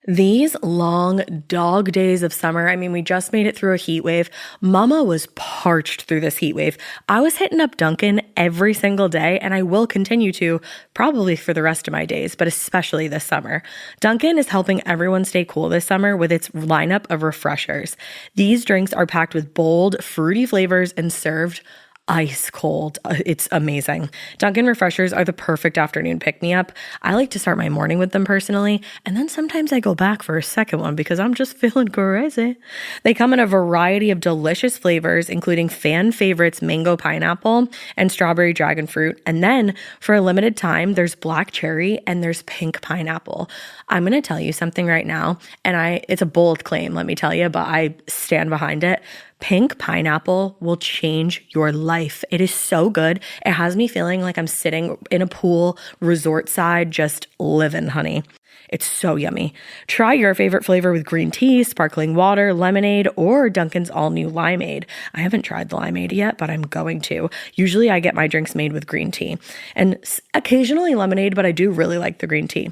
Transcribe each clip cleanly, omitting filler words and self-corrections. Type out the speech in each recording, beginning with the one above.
These long dog days of summer, I mean, we just made it through a heat wave. Mama was parched through this heat wave. I was hitting up Dunkin' every single day, and I will continue to probably for the rest of my days, but especially this summer. Dunkin' is helping everyone stay cool this summer with its lineup of refreshers. These drinks are packed with bold, fruity flavors and served ice cold. It's amazing. Dunkin' refreshers are the perfect afternoon pick-me-up. I like to start my morning with them personally, and then sometimes I go back for a second one because I'm just feeling crazy. They come in a variety of delicious flavors, including fan favorites mango pineapple and strawberry dragon fruit. And then for a limited time, there's black cherry and there's pink pineapple. I'm going to tell you something right now, and it's a bold claim, let me tell you, but I stand behind it. Pink pineapple will change your life. It is so good. It has me feeling like I'm sitting in a pool, resort side, just living, honey. It's so yummy. Try your favorite flavor with green tea, sparkling water, lemonade, or Dunkin's all-new limeade. I haven't tried the limeade yet, but I'm going to. Usually I get my drinks made with green tea and occasionally lemonade, but I do really like the green tea.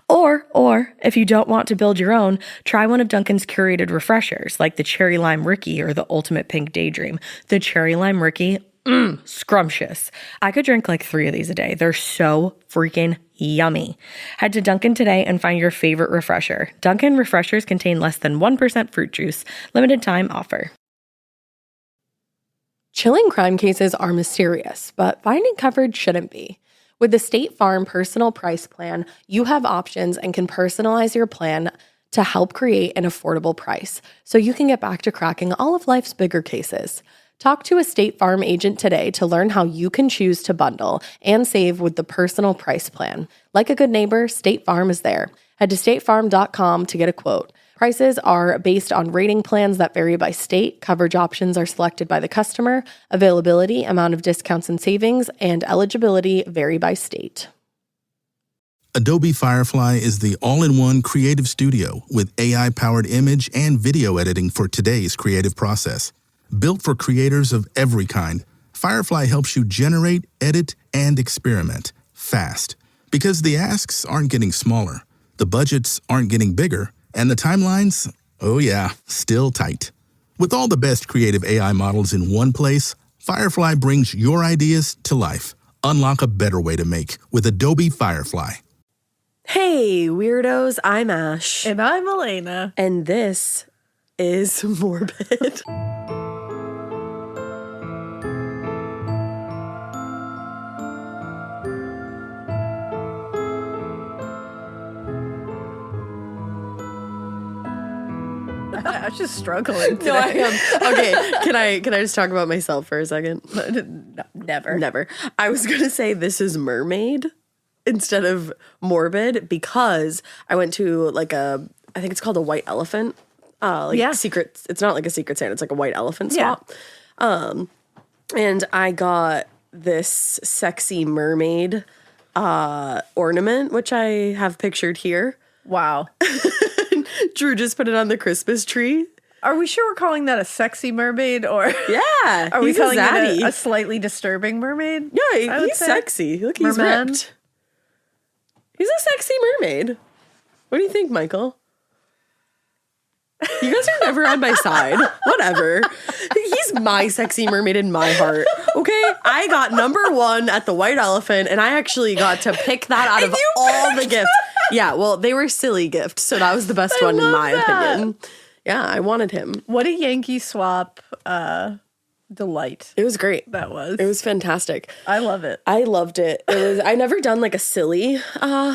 Or if you don't want to build your own, try one of Dunkin's curated refreshers like the Cherry Lime Ricky or the Ultimate Pink Daydream. The Cherry Lime Ricky, scrumptious. I could drink like 3 of these a day. They're so freaking yummy. Head to Dunkin' today and find your favorite refresher. Dunkin' refreshers contain less than 1% fruit juice. Limited time offer. Chilling crime cases are mysterious, but finding coverage shouldn't be. With the State Farm Personal Price Plan, you have options and can personalize your plan to help create an affordable price so you can get back to cracking all of life's bigger cases. Talk to a State Farm agent today to learn how you can choose to bundle and save with the Personal Price Plan. Like a good neighbor, State Farm is there. Head to statefarm.com to get a quote. Prices are based on rating plans that vary by state. Coverage options are selected by the customer. Availability, amount of discounts and savings, and eligibility vary by state. Adobe Firefly is the all-in-one creative studio with AI-powered image and video editing for today's creative process. Built for creators of every kind, Firefly helps you generate, edit, and experiment fast. Because the asks aren't getting smaller, the budgets aren't getting bigger, and the timelines, oh yeah, still tight. With all the best creative AI models in one place, Firefly brings your ideas to life. Unlock a better way to make with Adobe Firefly. Hey, weirdos, I'm Ash. And I'm Elena. And this is Morbid. I'm just struggling today. No, I am. Okay, can I just talk about myself for a second? No, never. Never. I was going to say this is Mermaid instead of Morbid because I went to I think it's called a White Elephant. Secret. It's not like a Secret Santa. It's like a White Elephant swap. Yeah. And I got this sexy mermaid ornament, which I have pictured here. Wow. Drew just put it on the Christmas tree. Are we sure we're calling that a sexy mermaid or yeah? Are we calling it a slightly disturbing mermaid? Yeah, he's sexy. Look, he's Merman. ripped. He's a sexy mermaid. What do you think, Michael? You guys are never on my side. Whatever. He's my sexy mermaid in my heart. Okay? I got number 1 at the White Elephant, and I actually got to pick that out of all the gifts. Yeah, well, they were silly gifts, so that was the best one in my opinion. Yeah, I wanted him. What a Yankee swap delight. It was great. That was. It was fantastic. I love it. I loved it. I never done like a silly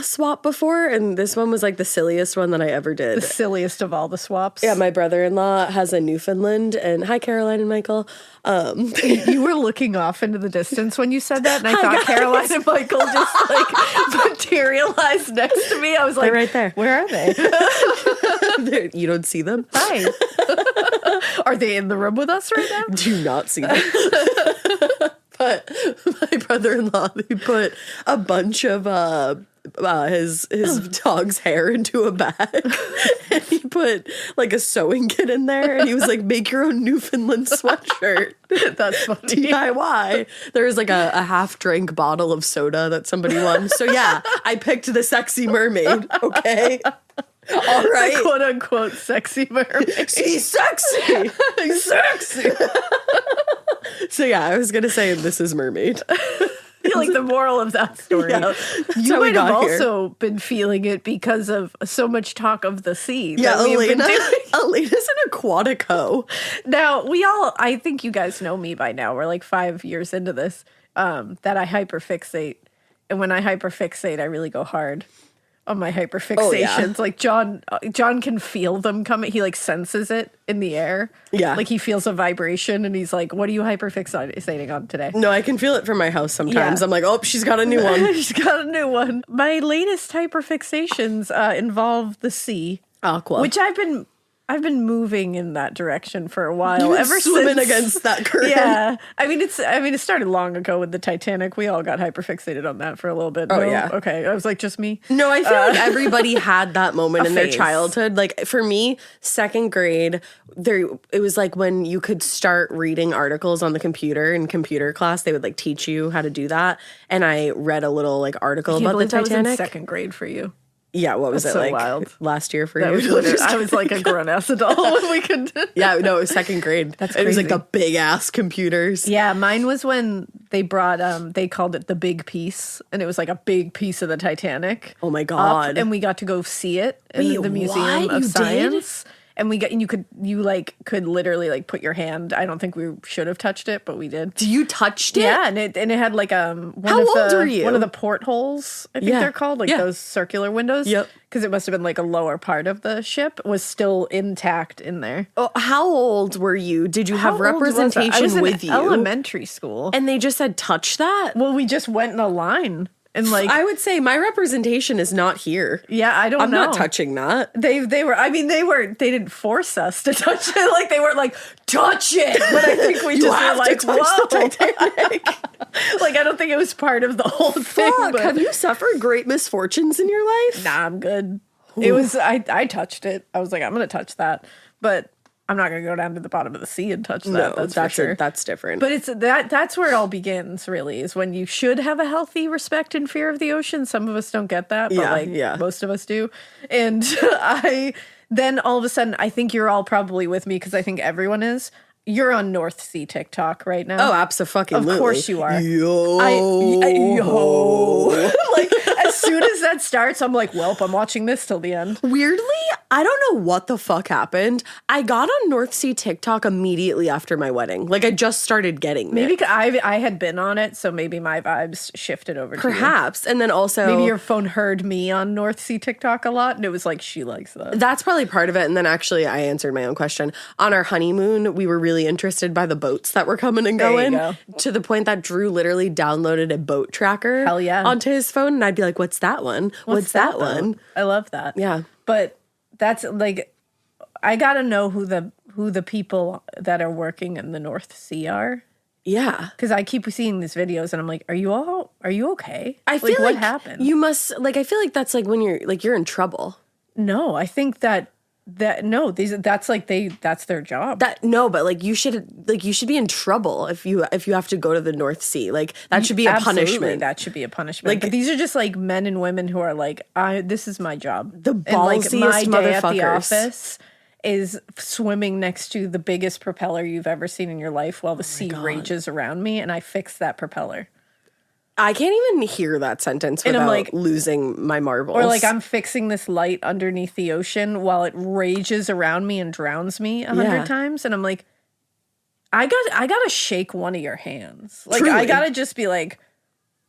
swap before, and this one was like the silliest one that I ever did. The silliest of all the swaps. Yeah, my brother-in-law has a Newfoundland, and hi, Caroline and Michael. You were looking off into the distance when you said that, and I thought Caroline and Michael just like materialized next to me. I was like, they're right there. Where are they? You don't see them? Hi. Are they in the room with us right now? Do not see them. But my brother-in-law, he put a bunch of his dog's hair into a bag, and he put like a sewing kit in there, and he was like, make your own Newfoundland sweatshirt. That's funny. DIY. There was like a half-drank bottle of soda that somebody won. So yeah, I picked the sexy mermaid, okay? All right. The quote unquote sexy mermaid. She's sexy. Sexy. So yeah, I was gonna say this is Mermaid. Like the moral of that story. Yeah, you might have also been feeling it because of so much talk of the sea. Yeah, Elena's an aquatic hoe. Now, I think you guys know me by now. We're like 5 years into this, that I hyperfixate. And when I hyperfixate, I really go hard on my hyperfixations. Oh, yeah. Like John can feel them coming. He like senses it in the air. Yeah. Like he feels a vibration and he's like, what are you hyperfixating on today? No, I can feel it from my house sometimes. Yeah. I'm like, oh, she's got a new one. She's got a new one. My latest hyperfixations involve the sea. Aqua. Which I've been moving in that direction for a while. You've been Ever swimming since, against that current. Yeah, it started long ago with the Titanic. We all got hyperfixated on that for a little bit. Oh, No? yeah. Okay, I was like, just me. No, I feel like everybody had that moment in their phase. childhood. Like for me, second grade, it was like when you could start reading articles on the computer in computer class. They would like teach you how to do that, and I read a little like article about the That was in Titanic. second grade for you. Yeah, what was That's it so like wild. last year for That you? was I was like a grown ass adult when we could. Yeah, no, it was second grade. That's It was like crazy. the big ass computers. Yeah, mine was when they brought they called it the big piece, and it was like a big piece of the Titanic. Oh my God. And we got to go see it in Wait, the Museum what? of You did? Science. And you could literally like put your hand. I don't think we should have touched it, but we did. You touched it? Yeah, and it had like one How of old the were you? one of the portholes, I think Yeah. they're called, like Yeah. those circular windows. Yep. Because it must have been like a lower part of the ship was still intact in there. Oh, how old were you? Did you have How old was I? I representation was in with you? elementary school. And they just said, touch that? Well, we just went in a line and like I would say my representation is not here. yeah, I don't I'm know. not touching that. They didn't force us to touch it. Like they weren't like touch it, but I think we just were like, whoa. Titanic. Like I don't think it was part of the whole thing. Fuck, But have you suffered great misfortunes in your life? nah, I'm good. It was I touched it. I was like, I'm gonna touch that, but I'm not gonna go down to the bottom of the sea and touch that. No, that's for sure. that's different. But that's where it all begins, really, is when you should have a healthy respect and fear of the ocean. Some of us don't get that, but Yeah. most of us do. And then all of a sudden, I think you're all probably with me because I think everyone is. You're on North Sea TikTok right now. Oh, absolutely. Of course you are. Yo. Like, as soon as that starts, I'm like, well, I'm watching this till the end. Weirdly, I don't know what the fuck happened. I got on North Sea TikTok immediately after my wedding. Like I just started getting there. Maybe I had been on it, so maybe my vibes shifted over to you. Perhaps. And then also Maybe your phone heard me on North Sea TikTok a lot, and it was like, she likes that. that's probably part of it. And then actually I answered my own question. On our honeymoon, we were really interested by the boats that were coming and There you going go. to the point that Drew literally downloaded a boat tracker Hell yeah. onto his phone. And I'd be like, what's that one? What's that though? one? I love that. Yeah. But that's like, I gotta know who the people that are working in the North Sea are. Yeah. Because I keep seeing these videos and I'm like, are you okay? I feel like what happened? you must I feel like that's like when you're in trouble. No, I think that's their job. But like you should be in trouble if you have to go to the North Sea. Like that should be a Absolutely, punishment. that should be a punishment. Like- But these are just like men and women who are like, this is my job. The And like my ballsiest day at the motherfuckers. office is swimming next to the biggest propeller you've ever seen in your life while the sea rages around me, and I fix that propeller. I can't even hear that sentence And without I'm like- losing my marbles. Or like I'm fixing this light underneath the ocean while it rages around me and drowns me 100 Yeah. times, and I'm like, I gotta shake one of your hands. Like I Truly. gotta just be like,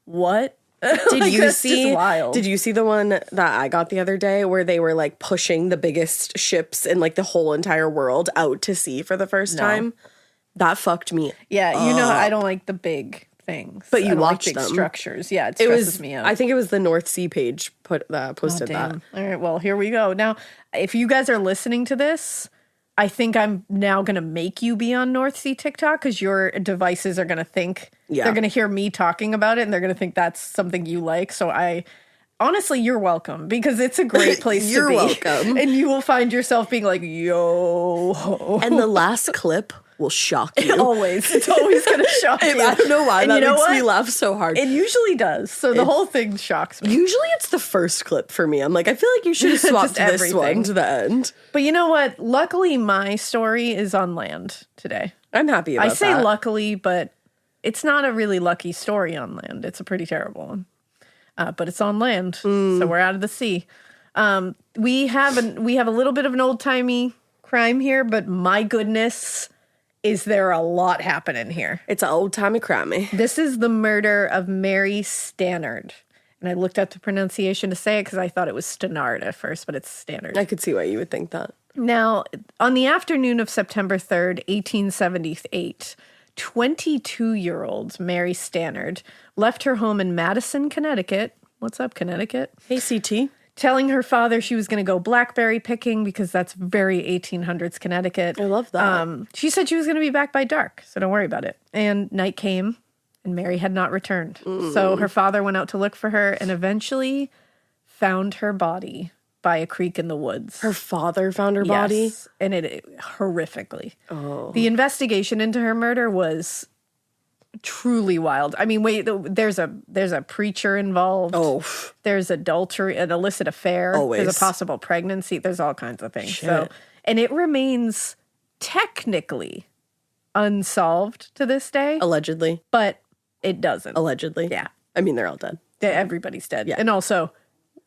what? Did Like, you that's see? just wild. Did you see the one that I got the other day where they were like pushing the biggest ships in like the whole entire world out to sea for the first time? That fucked me. Yeah, you know, I don't like the big things. But you I don't like watched big them. structures. Yeah, it It stresses was. me out. I think it was the North Sea page posted that. Damn. All right, well, here we go. Now, if you guys are listening to this, I think I'm now going to make you be on North Sea TikTok because your devices are going to think, Yeah. they're going to hear me talking about it and they're going to think that's something you like. So honestly, you're welcome because it's a great place You're to be. welcome. And you will find yourself being like, yo. And the last clip will shock you. Always. It's always going to shock you. I don't know why. And that you know makes me what? laugh so hard. It usually does. So the whole thing shocks me. Usually it's the first clip for me. I'm like, I feel like you should have swapped Just this one everything. to the end. But you know what? Luckily, my story is on land today. I'm happy about I that. say luckily, but it's not a really lucky story on land. It's a pretty terrible one. But it's on land, so we're out of the sea. We have a little bit of an old-timey crime here, but my goodness, is there a lot happening here. It's an old-timey crimey. This is the murder of Mary Stannard. And I looked up the pronunciation to say it because I thought it was Stannard at first, but it's Stannard. I could see why you would think that. Now, on the afternoon of September 3rd, 1878, 22-year-old Mary Stannard left her home in Madison, Connecticut. What's up, Connecticut? Hey, CT. Telling her father she was going to go blackberry picking because that's very 1800s Connecticut. I love that. She said she was going to be back by dark, so don't worry about it. And night came, and Mary had not returned. So her father went out to look for her and eventually found her body by a creek in the woods. Her father found her body? Yes, and it horrifically. Oh. The investigation into her murder was truly wild. I mean, wait, there's a preacher involved. Oh. There's adultery, an illicit affair. Always. There's a possible pregnancy. There's all kinds of things. So, and it remains technically unsolved to this day, Allegedly. but it doesn't. Allegedly. Yeah. I mean, they're all dead. Everybody's dead. Yeah. And also,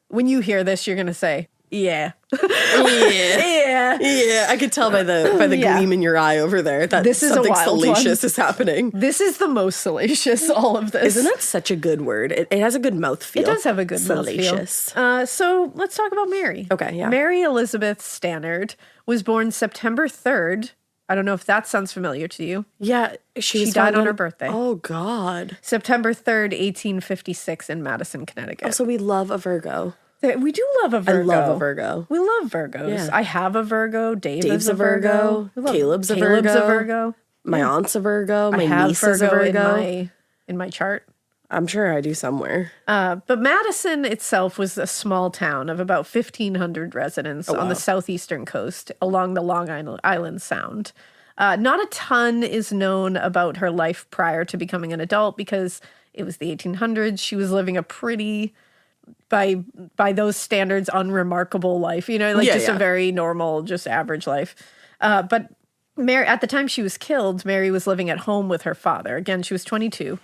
when you hear this, you're going to say, yeah. Yeah. Yeah. I could tell by the Yeah. gleam in your eye over there that This is a something wild salacious one. is happening. This is the most salacious, all of this. Isn't that such a good word? It has a good mouthfeel. It does have a good salacious. mouthfeel. So let's talk about Mary. Okay, yeah. Mary Elizabeth Stannard was born September 3rd. I don't know if that sounds familiar to you. Yeah. She was died found on her birthday. Oh, God. September 3rd, 1856 in Madison, Connecticut. So we love a Virgo. We do love a Virgo. I love a Virgo. We love Virgos. Yeah. I have a Virgo. Dave's Dave's a a Virgo. We love- Caleb's a Caleb's a Virgo. Virgo. My aunt's a Virgo. I My have niece is a Virgo Virgo. in my chart. I'm sure I do somewhere. But Madison itself was a small town of about 1,500 residents on the southeastern coast along the Long Island Sound. Not a ton is known about her life prior to becoming an adult because it was the 1800s. She was living a pretty, by those standards, unremarkable life. You know, a very normal, just average life. But Mary, at the time she was killed, Mary was living at home with her father. Again, she was 22.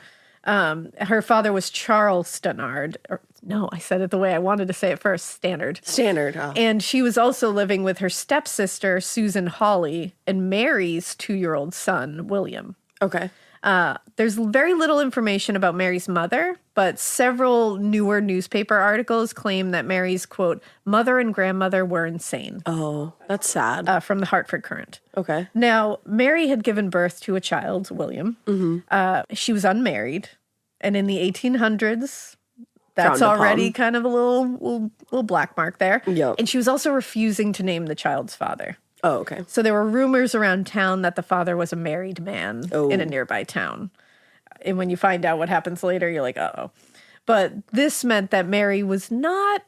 Her father was Charles Stannard. No, I said it the way I wanted to say it first, Stannard. Stannard. Oh. And she was also living with her stepsister, Susan Hawley, and Mary's 2-year-old son, William. Okay. There's very little information about Mary's mother, but several newer newspaper articles claim that Mary's, quote, mother and grandmother were insane. Oh, that's sad. From the Hartford Courant. Okay. Now, Mary had given birth to a child, William. Mm-hmm. She was unmarried. And in the 1800s, that's Frowned already upon. kind of a little black mark there. Yep. And she was also refusing to name the child's father. Oh, okay. So there were rumors around town that the father was a married man Oh. in a nearby town. And when you find out what happens later, you're like, uh-oh. But this meant that Mary was not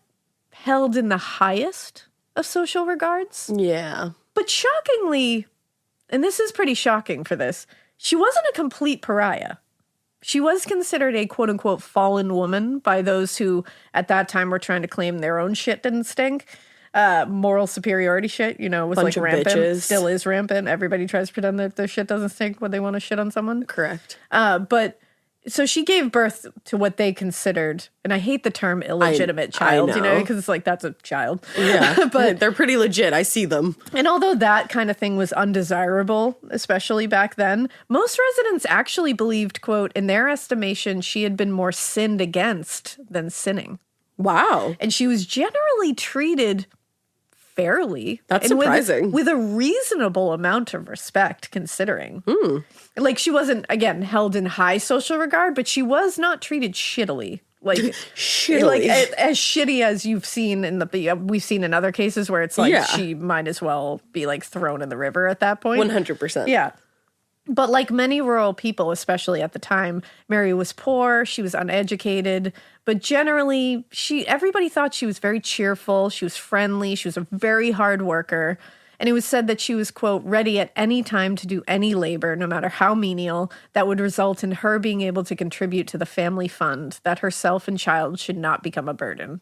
held in the highest of social regards. Yeah. But shockingly, and this is pretty shocking for this, she wasn't a complete pariah. She was considered a quote-unquote fallen woman by those who at that time were trying to claim their own shit didn't stink. Moral superiority shit, was Bunch of rampant. bitches. Still is rampant. Everybody tries to pretend that their shit doesn't stink when they want to shit on someone. Correct. But so she gave birth to what they considered, and I hate the term illegitimate I child, know. because it's like, that's a child. Yeah. But they're pretty legit. I see them. and although that kind of thing was undesirable, especially back then, most residents actually believed, quote, in their estimation, she had been more sinned against than sinning. Wow. And she was generally treated fairly. That's and surprising. With a reasonable amount of respect, considering. Like, she wasn't, again, held in high social regard, but she was not treated shittily. Like, Shittily. like as shitty as you've seen we've seen in other cases where it's like Yeah. she might as well be like thrown in the river at that point. 100%. Yeah. But like many rural people, especially at the time, Mary was poor, she was uneducated, but generally everybody thought she was very cheerful, she was friendly, she was a very hard worker. And it was said that she was, quote, ready at any time to do any labor, no matter how menial, that would result in her being able to contribute to the family fund, that herself and child should not become a burden.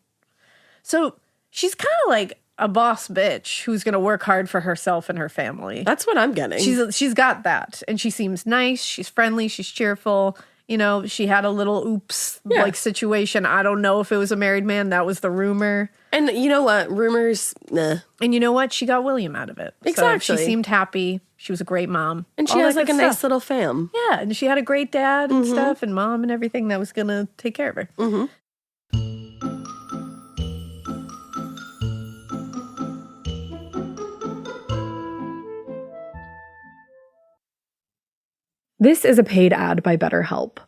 So she's kind of like a boss bitch who's going to work hard for herself and her family. That's what I'm getting. She's got that. And she seems nice. She's friendly. She's cheerful. You know, she had a little oops like situation. I don't know if it was a married man. That was the rumor. And you know what? Rumors, nah. And you know what? She got William out of it. Exactly. So she seemed happy. She was a great mom. And she has like a nice little fam. Yeah. And she had a great dad and stuff and mom and everything that was going to take care of her. Mm-hmm. This is a paid ad by BetterHelp.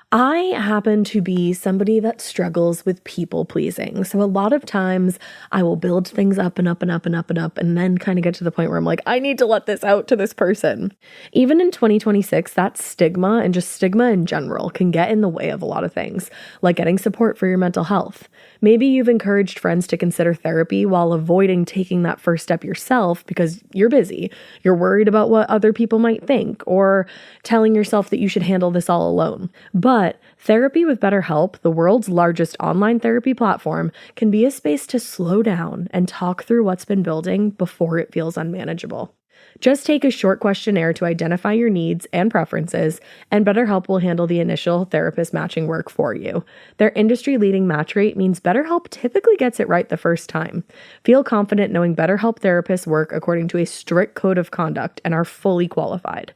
I happen to be somebody that struggles with people pleasing. So a lot of times I will build things up and up and up and up and up and then kind of get to the point where I'm like, I need to let this out to this person. Even in 2026, that stigma and just stigma in general can get in the way of a lot of things, like getting support for your mental health. Maybe you've encouraged friends to consider therapy while avoiding taking that first step yourself because you're busy. You're worried about what other people might think or telling yourself that you should handle this all alone. But therapy with BetterHelp, the world's largest online therapy platform, can be a space to slow down and talk through what's been building before it feels unmanageable. Just take a short questionnaire to identify your needs and preferences, and BetterHelp will handle the initial therapist matching work for you. Their industry-leading match rate means BetterHelp typically gets it right the first time. Feel confident knowing BetterHelp therapists work according to a strict code of conduct and are fully qualified.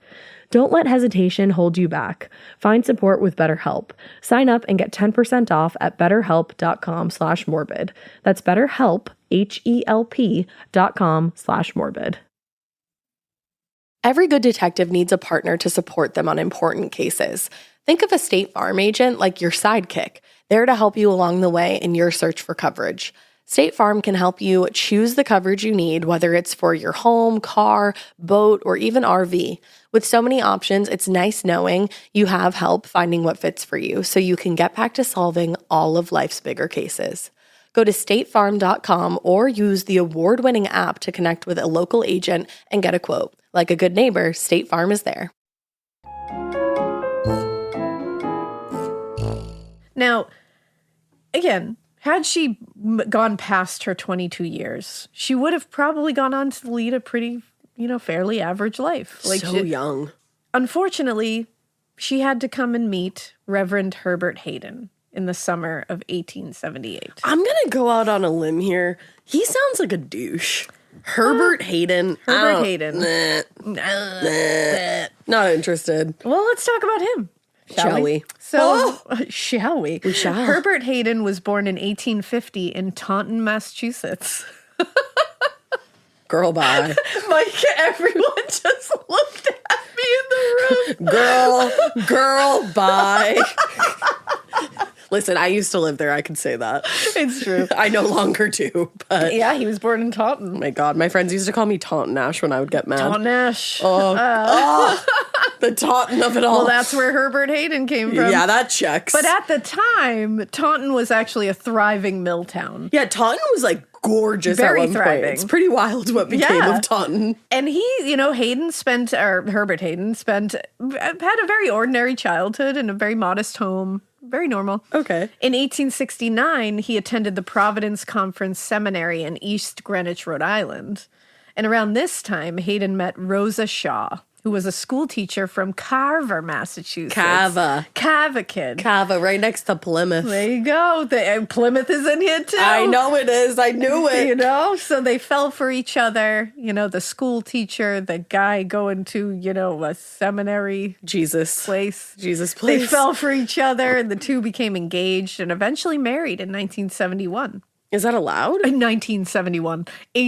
Don't let hesitation hold you back. Find support with BetterHelp. Sign up and get 10% off at betterhelp.com/morbid. That's BetterHelp, HELP.com/morbid. Every good detective needs a partner to support them on important cases. Think of a State Farm agent like your sidekick, there to help you along the way in your search for coverage. State Farm can help you choose the coverage you need, whether it's for your home, car, boat, or even RV. With so many options, it's nice knowing you have help finding what fits for you so you can get back to solving all of life's bigger cases. Go to statefarm.com or use the award-winning app to connect with a local agent and get a quote. Like a good neighbor, State Farm is there. Now, again, had she gone past her 22 years, she would have probably gone on to lead a pretty, fairly average life. So young. Unfortunately, she had to come and meet Reverend Herbert Hayden in the summer of 1878. I'm going to go out on a limb here. He sounds like a douche. Herbert Hayden. Herbert Hayden. Not interested. Well, let's talk about him. Shall we? So, shall we? We shall. Herbert Hayden was born in 1850 in Taunton, Massachusetts. Girl, bye. Mike, everyone just looked at me in the room. Girl, bye. Listen, I used to live there. I can say that. It's true. I no longer do, but... Yeah, he was born in Taunton. Oh my God, my friends used to call me Taunton Ash when I would get mad. Taunton Ash. The Taunton of it all. Well, that's where Herbert Hayden came from. Yeah, that checks. But at the time, Taunton was actually a thriving mill town. Yeah, Taunton was like gorgeous Very at one thriving. point. It's pretty wild what became of Taunton. And he, Herbert Hayden had a very ordinary childhood in a very modest home. Very normal. Okay. In 1869, he attended the Providence Conference Seminary in East Greenwich, Rhode Island. And around this time, Hayden met Rosa Shaw, who was a school teacher from Carver, Massachusetts. Carver kid. Carver, right next to Plymouth. There you go. Plymouth is in here too. I know it is. I knew it. So they fell for each other. The school teacher, the guy going to, a seminary. Jesus place. They fell for each other and the two became engaged and eventually married in 1971. Is that allowed? In 1871. Do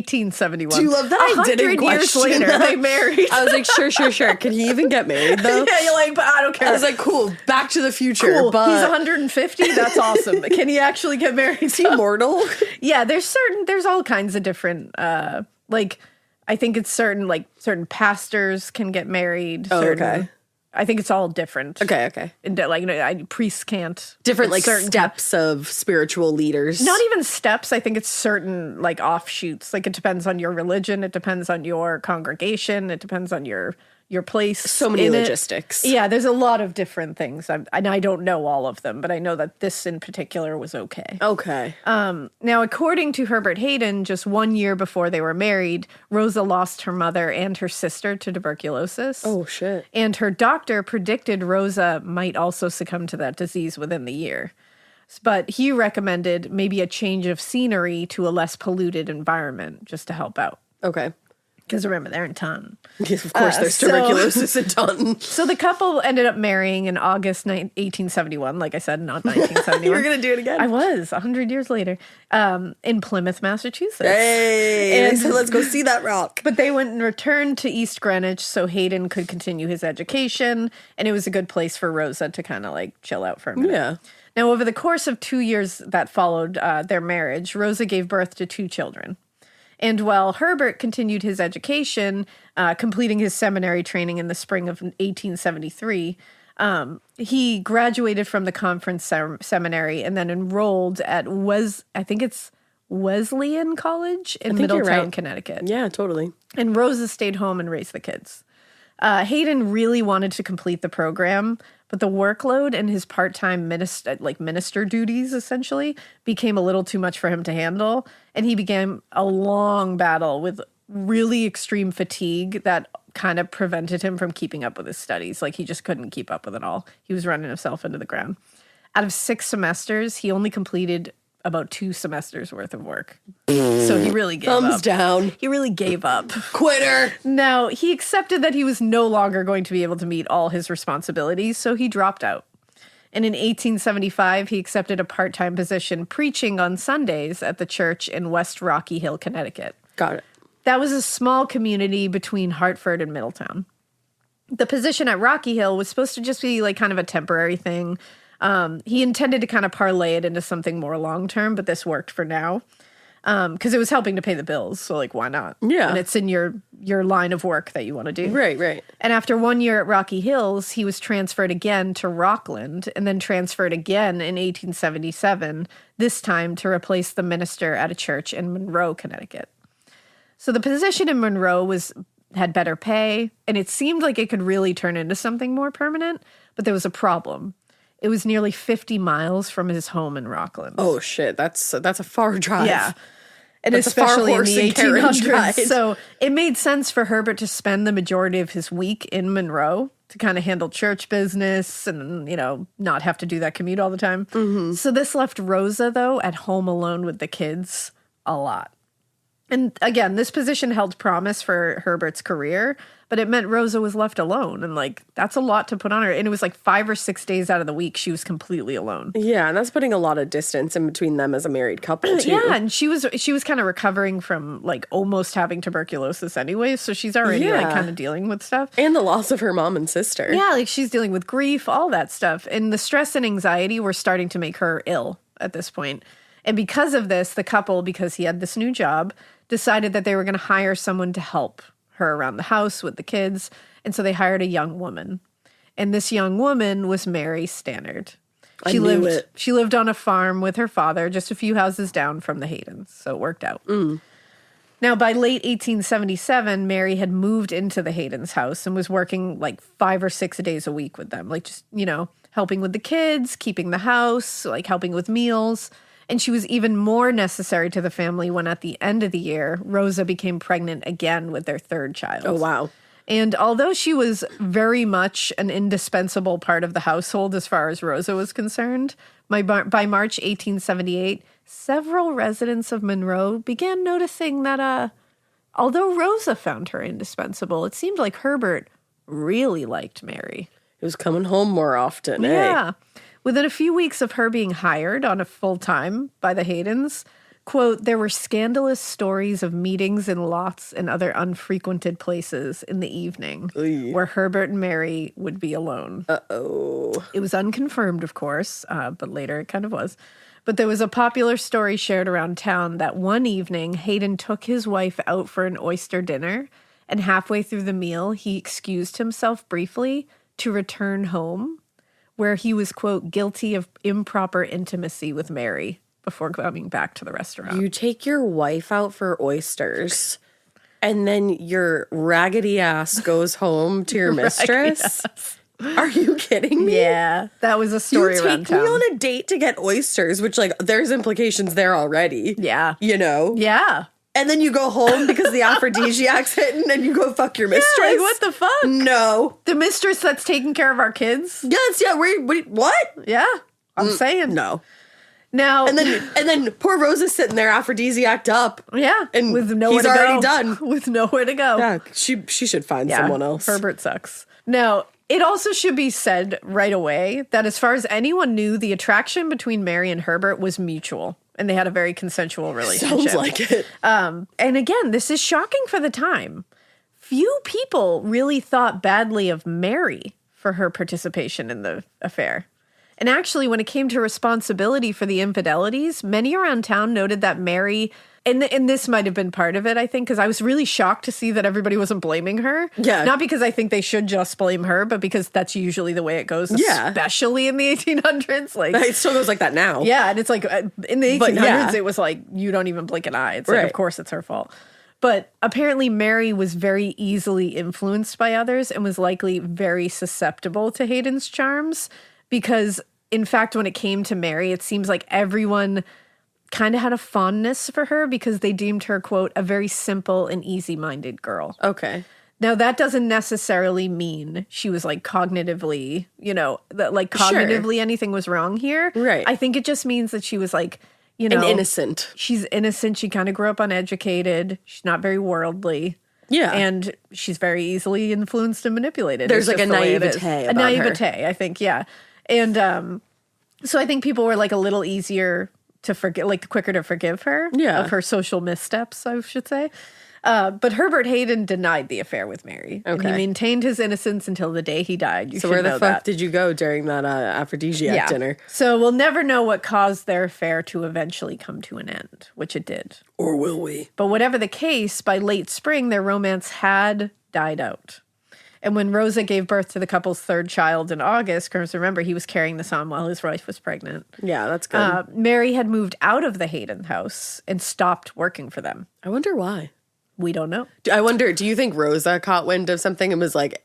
you love that I didn't question years later, that? they married. I was like, sure. Can he even get married, though? Yeah, you're like, but I don't care. I was like, cool, Back to the Future. Cool. But He's 150. That's awesome. Can he actually get married? Is he mortal? Yeah, there's all kinds of different, I think it's certain pastors can get married. Oh, okay. I think it's all different. Okay. And, priests can't. Different, like, certain steps of spiritual leaders. Not even steps. I think it's certain, like, offshoots. Like, it depends on your religion. It depends on your congregation. It depends on your place. So many logistics. Yeah, there's a lot of different things. And I don't know all of them, but I know that this in particular was okay. Okay. Now, according to Herbert Hayden, just 1 year before they were married, Rosa lost her mother and her sister to tuberculosis. Oh, shit. And her doctor predicted Rosa might also succumb to that disease within the year. But he recommended maybe a change of scenery to a less polluted environment just to help out. Okay. Because remember, they're in Taunton. Yes, of course, there's tuberculosis in Taunton. So the couple ended up marrying in August 1871. Like I said, not 1971. You were going to do it again? I was, 100 years later, in Plymouth, Massachusetts. Hey, and they said, let's go see that rock. But they went and returned to East Greenwich so Hayden could continue his education, and it was a good place for Rosa to kind of like chill out for a minute. Yeah. Now, over the course of 2 years that followed their marriage, Rosa gave birth to 2 children. And while Herbert continued his education, completing his seminary training in the spring of 1873, he graduated from the Conference Seminary and then enrolled at Wesleyan College in Middletown, Connecticut. Yeah, totally. And Rosa stayed home and raised the kids. Hayden really wanted to complete the program, but the workload and his part-time minister duties, essentially, became a little too much for him to handle, and he began a long battle with really extreme fatigue that kind of prevented him from keeping up with his studies. Like, he just couldn't keep up with it all. He was running himself into the ground. Out of 6 semesters, he only completed about 2 semesters worth of work. So he really gave up. Thumbs down. He really gave up. Quitter. Now, he accepted that he was no longer going to be able to meet all his responsibilities, so he dropped out. And in 1875, he accepted a part-time position preaching on Sundays at the church in West Rocky Hill, Connecticut. Got it. That was a small community between Hartford and Middletown. The position at Rocky Hill was supposed to just be like kind of a temporary thing. He intended to kind of parlay it into something more long-term, but this worked for now. Because it was helping to pay the bills, so like, why not? Yeah. And it's in your line of work that you want to do. Right. And after 1 year at Rocky Hills, he was transferred again to Rockland, and then transferred again in 1877, this time to replace the minister at a church in Monroe, Connecticut. So the position in Monroe had better pay, and it seemed like it could really turn into something more permanent, but there was a problem. It was nearly 50 miles from his home in Rockland. Oh, shit. That's a far drive. Yeah. And That's especially in the a far horse and carriage 1800s. ride. So it made sense for Herbert to spend the majority of his week in Monroe to kind of handle church business and, not have to do that commute all the time. Mm-hmm. So this left Rosa, though, at home alone with the kids a lot. And again, this position held promise for Herbert's career, but it meant Rosa was left alone. And that's a lot to put on her. And it was 5 or 6 days out of the week she was completely alone. Yeah, and that's putting a lot of distance in between them as a married couple, too. Yeah, and she was kind of recovering from almost having tuberculosis anyway, so she's already kind of dealing with stuff. And the loss of her mom and sister. Yeah, she's dealing with grief, all that stuff. And the stress and anxiety were starting to make her ill at this point. And because of this, the couple, because he had this new job, decided that they were going to hire someone to help her around the house with the kids. And so they hired a young woman. And this young woman was Mary Stannard. She lived on a farm with her father, just a few houses down from the Haydens. So it worked out. Mm. Now, by late 1877, Mary had moved into the Haydens' house and was working 5 or 6 days a week with them. Helping with the kids, keeping the house, helping with meals. And she was even more necessary to the family when at the end of the year, Rosa became pregnant again with their 3rd child. Oh, wow. And although she was very much an indispensable part of the household as far as Rosa was concerned, by March 1878, several residents of Monroe began noticing that although Rosa found her indispensable, it seemed like Herbert really liked Mary. He was coming home more often, Yeah. Within a few weeks of her being hired on a full-time by the Haydens, quote, there were scandalous stories of meetings in lots and other unfrequented places in the evening where Herbert and Mary would be alone. Uh-oh. It was unconfirmed, of course, but later it kind of was. But there was a popular story shared around town that one evening Hayden took his wife out for an oyster dinner, and halfway through the meal, he excused himself briefly to return home, where he was, quote, guilty of improper intimacy with Mary before coming back to the restaurant. You take your wife out for oysters, and then your raggedy ass goes home to your mistress? Are you kidding me? Yeah, that was a story around You take town. me on a date to get oysters, which, like, there's implications there already. Yeah. You know? Yeah. And then you go home because the aphrodisiac's hitting and you go fuck your mistress? Yeah, like, what the fuck? No. The mistress that's taking care of our kids? Yes, yeah, what? Yeah, I'm saying. No. Now, And then poor Rosa's sitting there aphrodisiac'd up. yeah, And with nowhere he's to already go. done. With nowhere to go. Yeah, she should find Yeah, someone else. Herbert sucks. Now, it also should be said right away that as far as anyone knew, the attraction between Mary and Herbert was mutual, and they had a very consensual relationship. Sounds like it. And again, this is shocking for the time. Few people really thought badly of Mary for her participation in the affair. And actually, when it came to responsibility for the infidelities, many around town noted that Mary, and this might have been part of it, I think, because I was really shocked to see that everybody wasn't blaming her. Yeah. Not because I think they should just blame her, but because that's usually the way it goes, Yeah. especially in the 1800s. Like, It still goes like that now. yeah, and it's like in the 1800s, But yeah. it was like, you don't even blink an eye. It's like, Right. of course it's her fault. But apparently Mary was very easily influenced by others and was likely very susceptible to Hayden's charms because, in fact, when it came to Mary, it seems like everyone kind of had a fondness for her because they deemed her, quote, a very simple and easy-minded girl. Okay. Now, that doesn't necessarily mean she was like cognitively, that cognitively anything was wrong here. Right. I think it just means that she was like, And innocent. She's innocent. She kind of grew up uneducated. She's not very worldly. Yeah. And she's very easily influenced and manipulated. There's It's like a just the way it is. naivete A about her. naivete, I think, yeah. And so I think people were like a little easier to forget, like quicker to forgive her. Yeah. Of her social missteps, I should say. But Herbert Hayden denied the affair with Mary. And he Okay. maintained his innocence until the day he died. You So should where the know fuck that. did you go during that aphrodisiac dinner? So we'll never know what caused their affair to eventually come to an end, which it did. Or will we? But whatever the case, by late spring, their romance had died out. And when Rosa gave birth to the couple's third child in August, because remember, he was carrying this on while his wife was pregnant, Yeah, that's good. Mary had moved out of the Hayden house and stopped working for them. I wonder why. We don't know. I wonder, do you think Rosa caught wind of something and was like,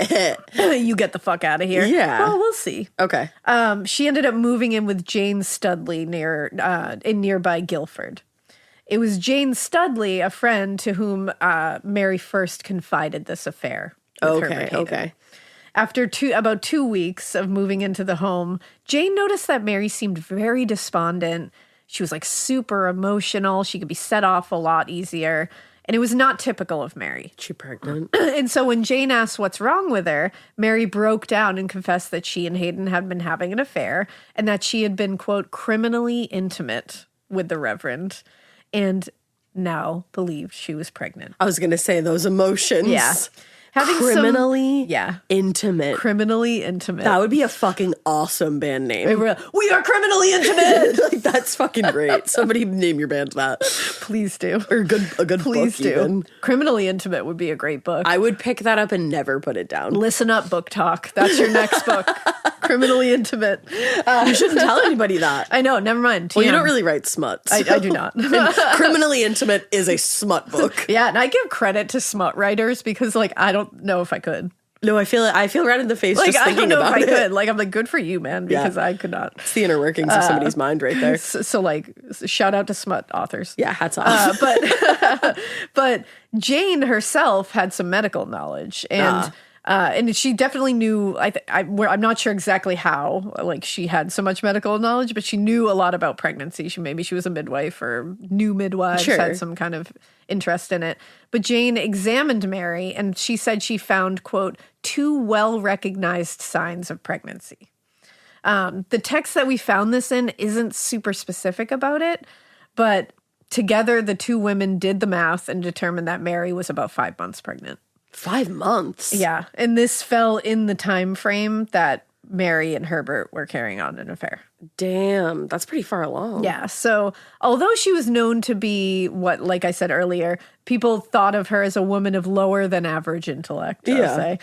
You get the fuck out of here. Yeah. Well, we'll see. Okay. She ended up moving in with Jane Studley in nearby Guilford. It was Jane Studley, a friend to whom Mary first confided this affair. With Herbert Hayden. Okay. After about 2 weeks of moving into the home, Jane noticed that Mary seemed very despondent. She was like super emotional. She could be set off a lot easier. And it was not typical of Mary. She pregnant? And so when Jane asked what's wrong with her, Mary broke down and confessed that she and Hayden had been having an affair and that she had been, quote, criminally intimate with the Reverend and now believed she was pregnant. I was going to say those emotions. Yeah. Criminally yeah. intimate. Criminally intimate. That would be a fucking awesome band name. We are criminally intimate. Like, that's fucking great. Somebody name your band that. Please do. Or a good Please book do. even. Criminally Intimate would be a great book. I would pick that up and never put it down. Listen up, book talk. That's your next book. Criminally Intimate. You shouldn't tell anybody that. I know, never mind. Well, you TM. don't really write smuts. I do not. Criminally Intimate is a smut book. Yeah, and I give credit to smut writers because, like, I don't know if I could. No, I feel right in the face Like, just I thinking don't know if about I it. could. Like, I'm like, good for you, man, because I could not. It's the inner workings of somebody's mind right there. So, like, shout out to smut authors. Yeah, hats off. But Jane herself had some medical knowledge, and she definitely knew. I'm not sure exactly how. Like, she had so much medical knowledge, but she knew a lot about pregnancy. Maybe she was a midwife or knew midwives, Sure. had some kind of interest in it. But Jane examined Mary, and she said she found, quote, 2 well-recognized signs of pregnancy. The text that we found this in isn't super specific about it, but together the 2 women did the math and determined that Mary was about 5 months pregnant. 5 months? Yeah, and this fell in the time frame that Mary and Herbert were carrying on an affair. Damn, that's pretty far along. Yeah, so although she was known to be what, like I said earlier, people thought of her as a woman of lower than average intellect, I'll say.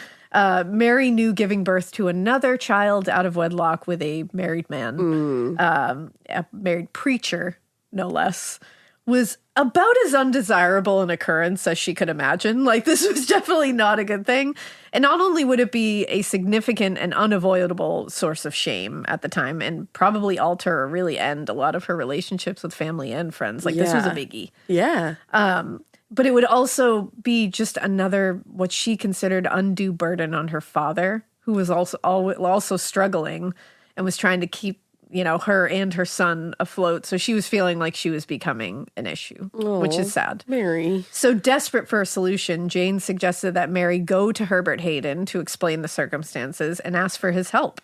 Mary knew giving birth to another child out of wedlock with a married man, a married preacher, no less, was about as undesirable an occurrence as she could imagine. Like, this was definitely not a good thing. And not only would it be a significant and unavoidable source of shame at the time, and probably alter or really end a lot of her relationships with family and friends. Like, this was a biggie. Yeah. But it would also be just another, what she considered undue burden on her father, who was also struggling and was trying to keep, her and her son afloat. So she was feeling like she was becoming an issue, which is sad. Mary. So desperate for a solution, Jane suggested that Mary go to Herbert Hayden to explain the circumstances and ask for his help.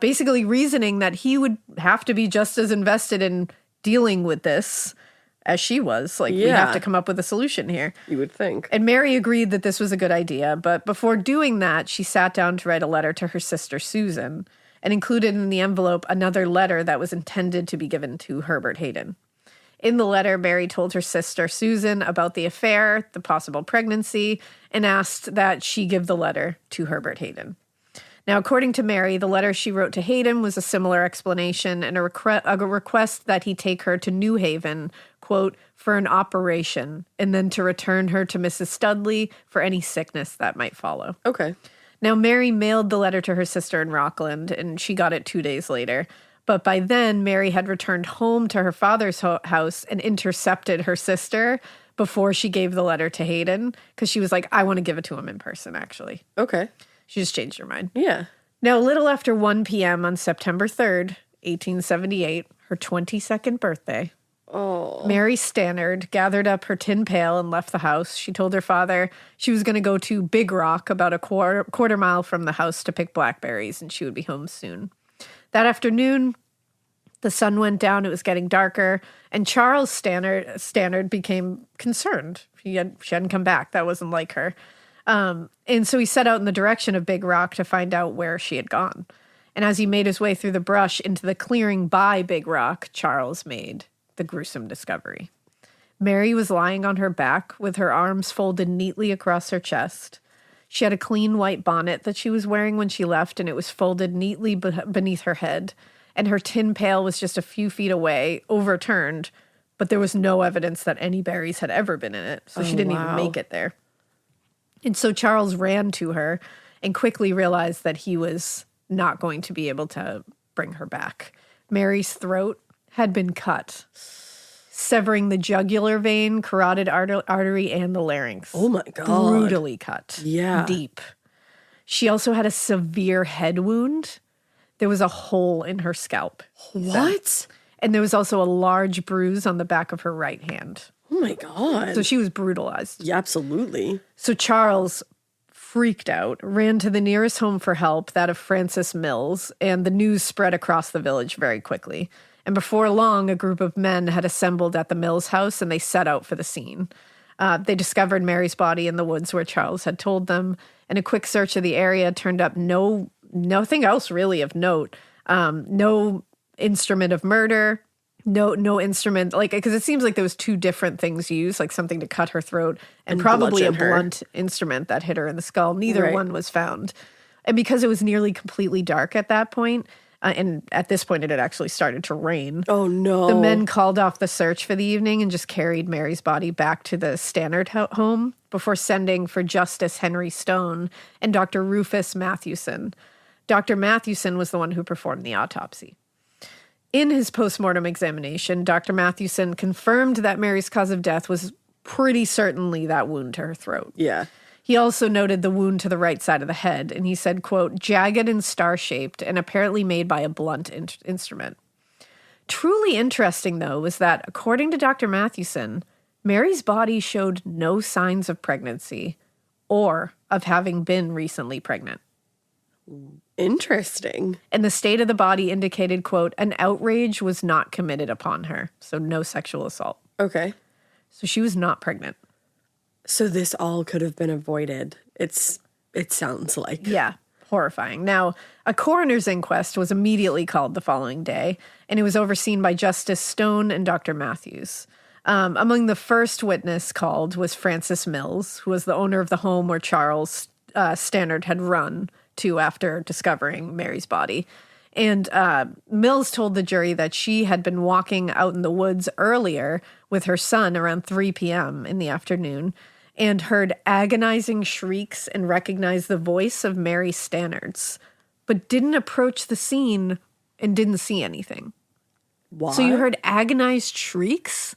Basically reasoning that he would have to be just as invested in dealing with this as she was. Like, we have to come up with a solution here. You would think. And Mary agreed that this was a good idea, but before doing that, she sat down to write a letter to her sister Susan, and included in the envelope another letter that was intended to be given to Herbert Hayden. In the letter, Mary told her sister Susan about the affair, the possible pregnancy, and asked that she give the letter to Herbert Hayden. Now, according to Mary, the letter she wrote to Hayden was a similar explanation and a request that he take her to New Haven, quote, for an operation, and then to return her to Mrs. Studley for any sickness that might follow. Okay. Now, Mary mailed the letter to her sister in Rockland, and she got it 2 days later. But by then, Mary had returned home to her father's house and intercepted her sister before she gave the letter to Hayden, because she was like, I want to give it to him in person, actually. Okay. She just changed her mind. Yeah. Now, a little after 1 p.m. on September 3rd, 1878, her 22nd birthday, Mary Stannard gathered up her tin pail and left the house. She told her father she was going to go to Big Rock, about a quarter mile from the house, to pick blackberries, and she would be home soon. That afternoon, the sun went down. It was getting darker, and Charles Stannard became concerned. She hadn't come back. That wasn't like her. And so he set out in the direction of Big Rock to find out where she had gone. And as he made his way through the brush into the clearing by Big Rock, Charles made the gruesome discovery. Mary was lying on her back with her arms folded neatly across her chest. She had a clean white bonnet that she was wearing when she left, and it was folded neatly beneath her head. And her tin pail was just a few feet away, overturned, but there was no evidence that any berries had ever been in it, so she didn't even make it there. And so Charles ran to her and quickly realized that he was not going to be able to bring her back. Mary's throat had been cut, severing the jugular vein, carotid artery, and the larynx. Oh my God. Brutally cut. Yeah. Deep. She also had a severe head wound. There was a hole in her scalp. What? And there was also a large bruise on the back of her right hand. Oh my God. So she was brutalized. Yeah, absolutely. So Charles, freaked out, ran to the nearest home for help, that of Francis Mills, and the news spread across the village very quickly. And before long, a group of men had assembled at the Mills house, and they set out for the scene. They discovered Mary's body in the woods where Charles had told them, and a quick search of the area turned up nothing else really of note. No instrument of murder, no instrument, like, because it seems like there was 2 different things used, like something to cut her throat and probably a blunt instrument that hit her in the skull. Neither one was found. And because it was nearly completely dark at that point, and at this point it had actually started to rain. Oh no. The men called off the search for the evening and just carried Mary's body back to the Stannard home before sending for Justice Henry Stone and Dr. Rufus Mathewson. Dr. Mathewson was the one who performed the autopsy. In his postmortem examination, Dr. Mathewson confirmed that Mary's cause of death was pretty certainly that wound to her throat. Yeah. He also noted the wound to the right side of the head, and he said, quote, jagged and star-shaped and apparently made by a blunt instrument. Truly interesting, though, was that, according to Dr. Mathewson, Mary's body showed no signs of pregnancy or of having been recently pregnant. Interesting. And the state of the body indicated, quote, an outrage was not committed upon her, so no sexual assault. Okay. So she was not pregnant. So this all could have been avoided. It sounds like. Yeah. Horrifying. Now, a coroner's inquest was immediately called the following day, and it was overseen by Justice Stone and Dr. Matthews. Among the first witness called was Francis Mills, who was the owner of the home where Charles Stannard had run to after discovering Mary's body. And Mills told the jury that she had been walking out in the woods earlier with her son around 3 p.m. in the afternoon and heard agonizing shrieks and recognized the voice of Mary Stannard's, but didn't approach the scene and didn't see anything. Why? So you heard agonized shrieks?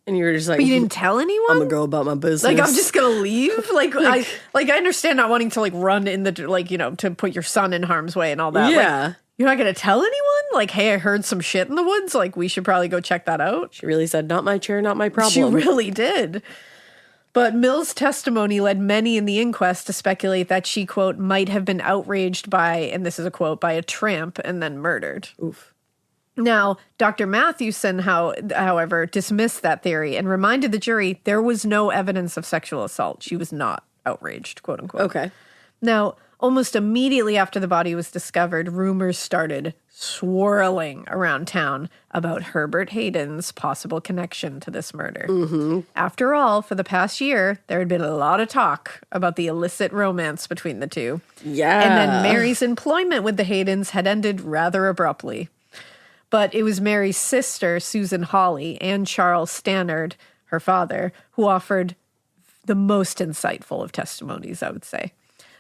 And you were just like, But you didn't tell anyone? I'm gonna go about my business. Like, I'm just gonna leave? I understand not wanting to, like, run in the, like, you know, to put your son in harm's way and all that. Yeah. Like, you're not gonna tell anyone? Like, hey, I heard some shit in the woods. Like, we should probably go check that out. She really said, not my chair, not my problem. She really did. But Mills' testimony led many in the inquest to speculate that she, quote, might have been outraged by, and this is a quote, by a tramp and then murdered. Oof. Now, Dr. Matthewson, however, dismissed that theory and reminded the jury there was no evidence of sexual assault. She was not outraged, quote unquote. Okay. Now, almost immediately after the body was discovered, rumors started swirling around town about Herbert Hayden's possible connection to this murder. Mm-hmm. After all, for the past year, there had been a lot of talk about the illicit romance between the two. Yeah. And then Mary's employment with the Haydens had ended rather abruptly. But it was Mary's sister, Susan Hawley, and Charles Stannard, her father, who offered the most insightful of testimonies, I would say.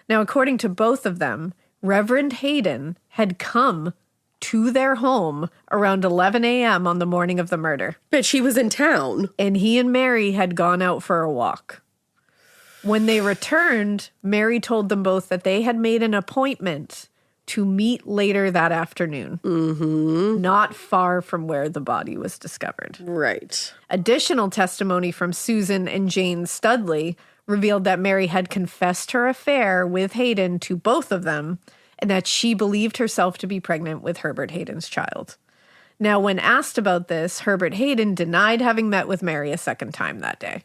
Now, according to both of them, Reverend Hayden had come to their home around 11 a.m. on the morning of the murder. But she was in town. And he and Mary had gone out for a walk. When they returned, Mary told them both that they had made an appointment to meet later that afternoon, not far from where the body was discovered. Right. Additional testimony from Susan and Jane Studley revealed that Mary had confessed her affair with Hayden to both of them and that she believed herself to be pregnant with Herbert Hayden's child. Now, when asked about this, Herbert Hayden denied having met with Mary a second time that day.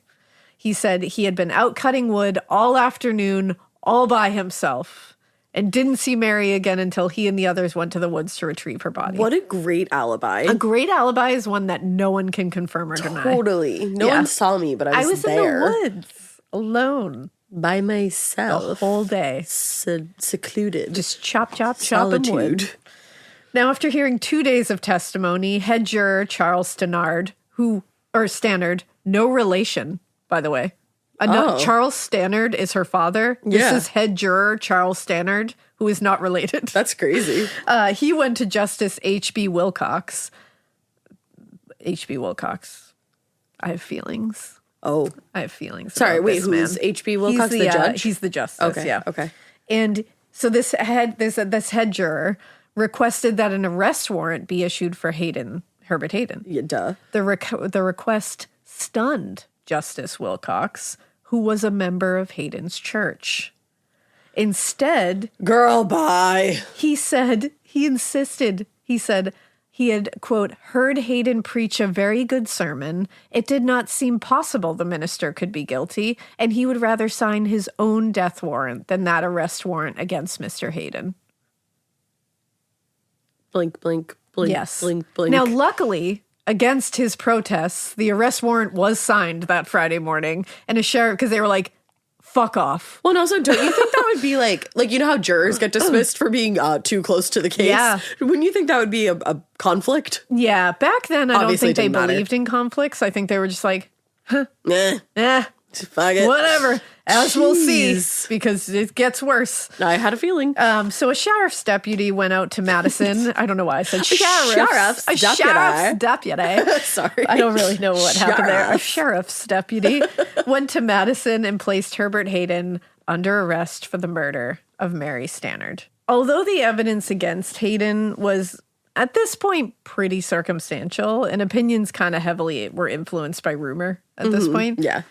He said he had been out cutting wood all afternoon, all by himself, and didn't see Mary again until he and the others went to the woods to retrieve her body. What a great alibi. A great alibi is one that no one can confirm or deny. Totally. No one saw me, but I was there. In the woods, alone. By myself. The whole day. Secluded. Just chop, chopping Solitude. wood. Now, after hearing 2 days of testimony, head juror Charles Stannard, Stannard, no relation, by the way. Charles Stannard is her father. This is head juror Charles Stannard, who is not related. That's crazy. He went to Justice H.B. Wilcox. H.B. Wilcox. I have feelings. Oh. I have feelings. Sorry, about wait, this who's man. H.B. Wilcox, the judge? He's the justice, Okay, yeah. okay. And so this head juror requested that an arrest warrant be issued for Herbert Hayden. Yeah, duh. The request stunned Justice Wilcox, who was a member of Hayden's church. Instead, girl, bye. He said he had, quote, heard Hayden preach a very good sermon. It did not seem possible the minister could be guilty, and he would rather sign his own death warrant than that arrest warrant against Mr. Hayden. Blink, blink, blink, Yes. blink, blink. Now, luckily, against his protests, the arrest warrant was signed that Friday morning, and a sheriff, because they were like, fuck off. Well, and also, don't you think that would be like, you know how jurors get dismissed for being too close to the case? Yeah. Wouldn't you think that would be a conflict? Yeah, back then, I Obviously don't think they didn't matter. believed in conflicts. I think they were just like, Fuck it. whatever, as we'll see, Jeez. because it gets worse. I had a feeling. So a sheriff's deputy went out to Madison. I don't know why I said sheriff's A deputy. sheriff's deputy. Sorry. I don't really know what happened there. A Sheriff. sheriff's deputy went to Madison and placed Herbert Hayden under arrest for the murder of Mary Stannard. Although the evidence against Hayden was, at this point, pretty circumstantial, and opinions kind of heavily were influenced by rumor at this point. Yeah.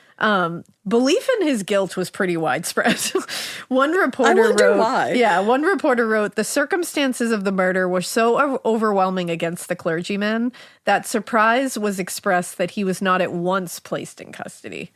Belief in his guilt was pretty widespread. One reporter I wonder wrote, why. Yeah, one reporter wrote, the circumstances of the murder were so overwhelming against the clergyman that surprise was expressed that he was not at once placed in custody.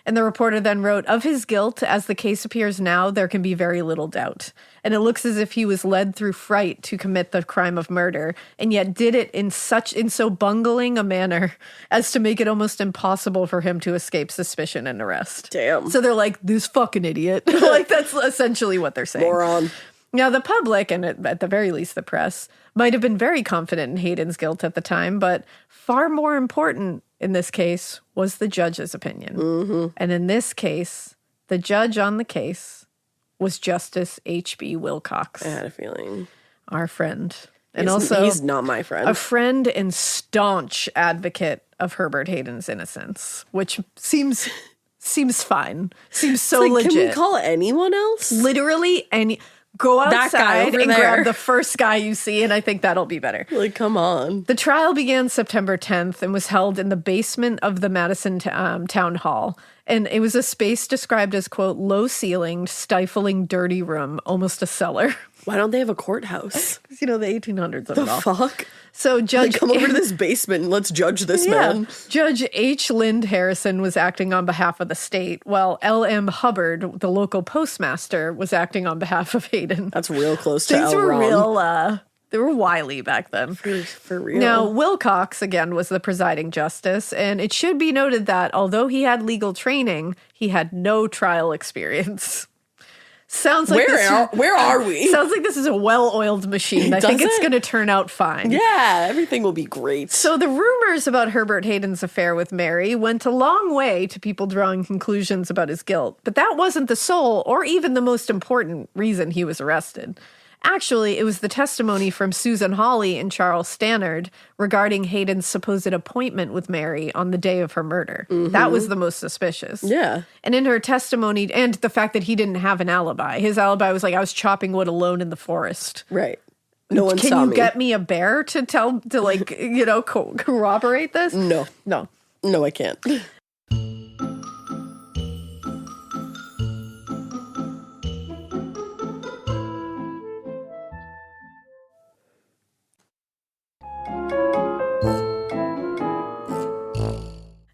And the reporter then wrote, of his guilt, as the case appears now, there can be very little doubt. And it looks as if he was led through fright to commit the crime of murder, and yet did it in so bungling a manner as to make it almost impossible for him to escape suspicion and arrest. Damn. So they're like, this fucking idiot. Like, that's essentially what they're saying. Moron. Now, the public, and at the very least the press, might have been very confident in Hayden's guilt at the time, but far more important in this case was the judge's opinion. Mm-hmm. And in this case, the judge on the case was Justice H.B. Wilcox. I had a feeling. Our friend. And also, he's not my friend. A friend and staunch advocate of Herbert Hayden's innocence, which seems fine. Seems so legit. Can we call anyone else? Literally any... Go outside and grab the first guy you see, and I think that'll be better. Like, come on. The trial began September 10th and was held in the basement of the Madison town hall. And it was a space described as, quote, low-ceilinged, stifling, dirty room, almost a cellar. Why don't they have a courthouse? Because, you know, the 1800s of the it all. Fuck? So Judge... come over to this basement and let's judge this man. Judge H. Lind Harrison was acting on behalf of the state, while L.M. Hubbard, the local postmaster, was acting on behalf of Hayden. That's real close to Things L. were Ron. real... They were wily back then. For real. Now, Wilcox, again, was the presiding justice, and it should be noted that although he had legal training, he had no trial experience. Sounds like where are we? Sounds like this is a well-oiled machine. I think it's going to turn out fine. Yeah, everything will be great. So the rumors about Herbert Hayden's affair with Mary went a long way to people drawing conclusions about his guilt, but that wasn't the sole or even the most important reason he was arrested. Actually, it was the testimony from Susan Hawley and Charles Stannard regarding Hayden's supposed appointment with Mary on the day of her murder. Mm-hmm. That was the most suspicious. Yeah. And in her testimony, and the fact that he didn't have an alibi. His alibi was like, I was chopping wood alone in the forest. Right. No one saw me. Can you get me a bear to corroborate this? No. No. No, I can't.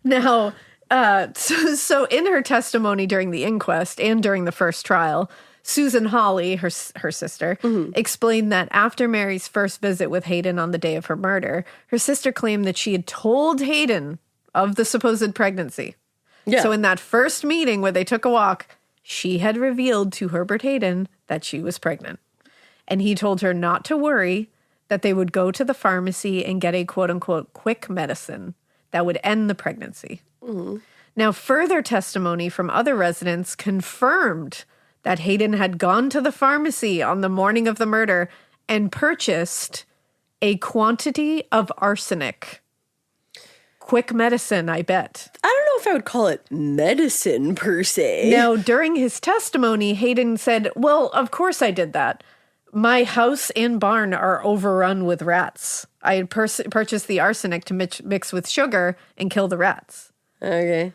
Now, so in her testimony during the inquest and during the first trial, Susan Hawley, her sister, explained that after Mary's first visit with Hayden on the day of her murder, her sister claimed that she had told Hayden of the supposed pregnancy. Yeah. So in that first meeting where they took a walk, she had revealed to Herbert Hayden that she was pregnant. And he told her not to worry, that they would go to the pharmacy and get a quote-unquote quick medicine that would end the pregnancy. Mm-hmm. Now, further testimony from other residents confirmed that Hayden had gone to the pharmacy on the morning of the murder and purchased a quantity of arsenic. Quick medicine, I bet. I don't know if I would call it medicine per se. Now, during his testimony, Hayden said, well, of course I did that. My house and barn are overrun with rats. I had purchased the arsenic to mix with sugar and kill the rats. Okay.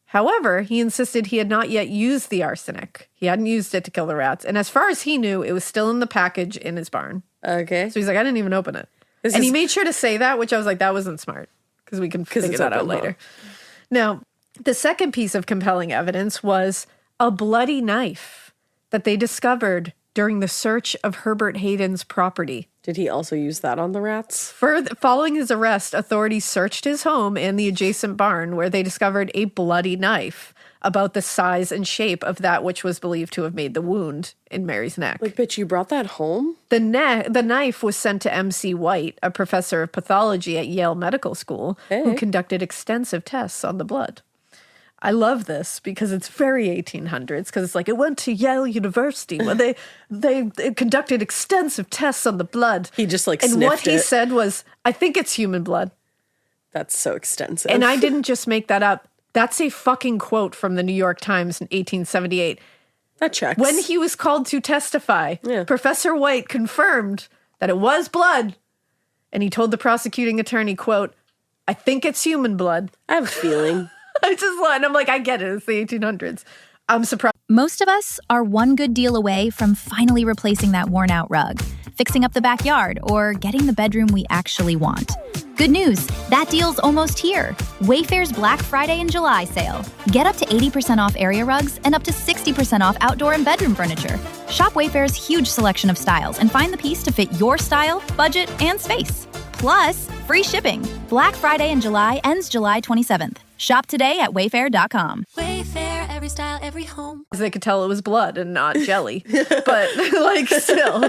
However, he insisted he had not yet used the arsenic. He hadn't used it to kill the rats. And as far as he knew, it was still in the package in his barn. Okay. So he's like, I didn't even open it. He made sure to say that, which I was like, that wasn't smart. Because we can figure that out later. Now, the second piece of compelling evidence was a bloody knife that they discovered during the search of Herbert Hayden's property. Did he also use that on the rats? Following his arrest, authorities searched his home and the adjacent barn, where they discovered a bloody knife about the size and shape of that which was believed to have made the wound in Mary's neck. Like, bitch, you brought that home? The knife was sent to M.C. White, a professor of pathology at Yale Medical School, who conducted extensive tests on the blood. I love this because it's very 1800s, because it's like it went to Yale University where they conducted extensive tests on the blood. He just sniffed it. And what he said was, I think it's human blood. That's so extensive. And I didn't just make that up. That's a fucking quote from the New York Times in 1878. That checks. When he was called to testify, Professor White confirmed that it was blood. And he told the prosecuting attorney, quote, I think it's human blood. I have a feeling. I'm like, I get it. It's the 1800s. I'm surprised. Most of us are one good deal away from finally replacing that worn-out rug. fixing up the backyard, or getting the bedroom we actually want. Good news, that deal's almost here. Wayfair's Black Friday and July sale. Get up to 80% off area rugs and up to 60% off outdoor and bedroom furniture. Shop Wayfair's huge selection of styles and find the piece to fit your style, budget, and space. Plus, free shipping. Black Friday in July ends July 27th. Shop today at wayfair.com. Wayfair, every style, every home. Because they could tell it was blood and not jelly. But, still.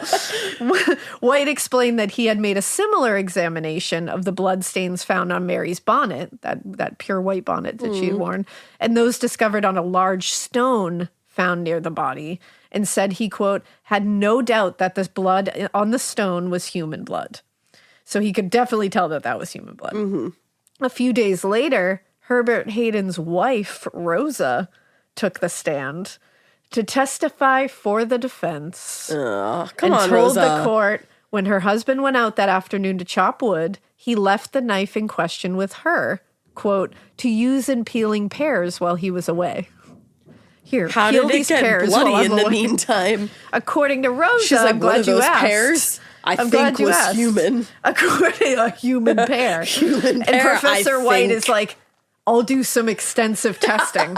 White explained that he had made a similar examination of the blood stains found on Mary's bonnet, that pure white bonnet that she had worn, and those discovered on a large stone found near the body, and said he, quote, had no doubt that this blood on the stone was human blood. So he could definitely tell that was human blood. Mm-hmm. A few days later, Herbert Hayden's wife, Rosa, took the stand to testify for the defense. Come and on, told Rosa. the court when her husband went out that afternoon to chop wood, he left the knife in question with her, quote, to use in peeling pears while he was away. Here, How peel did it these get pears bloody while I'm in the away. meantime? According to Rosa, She's like, I'm one glad of you those asked. pears I'm think glad you was asked. human. According to a human pear. Human And pear, Professor I White think. is like, I'll do some extensive testing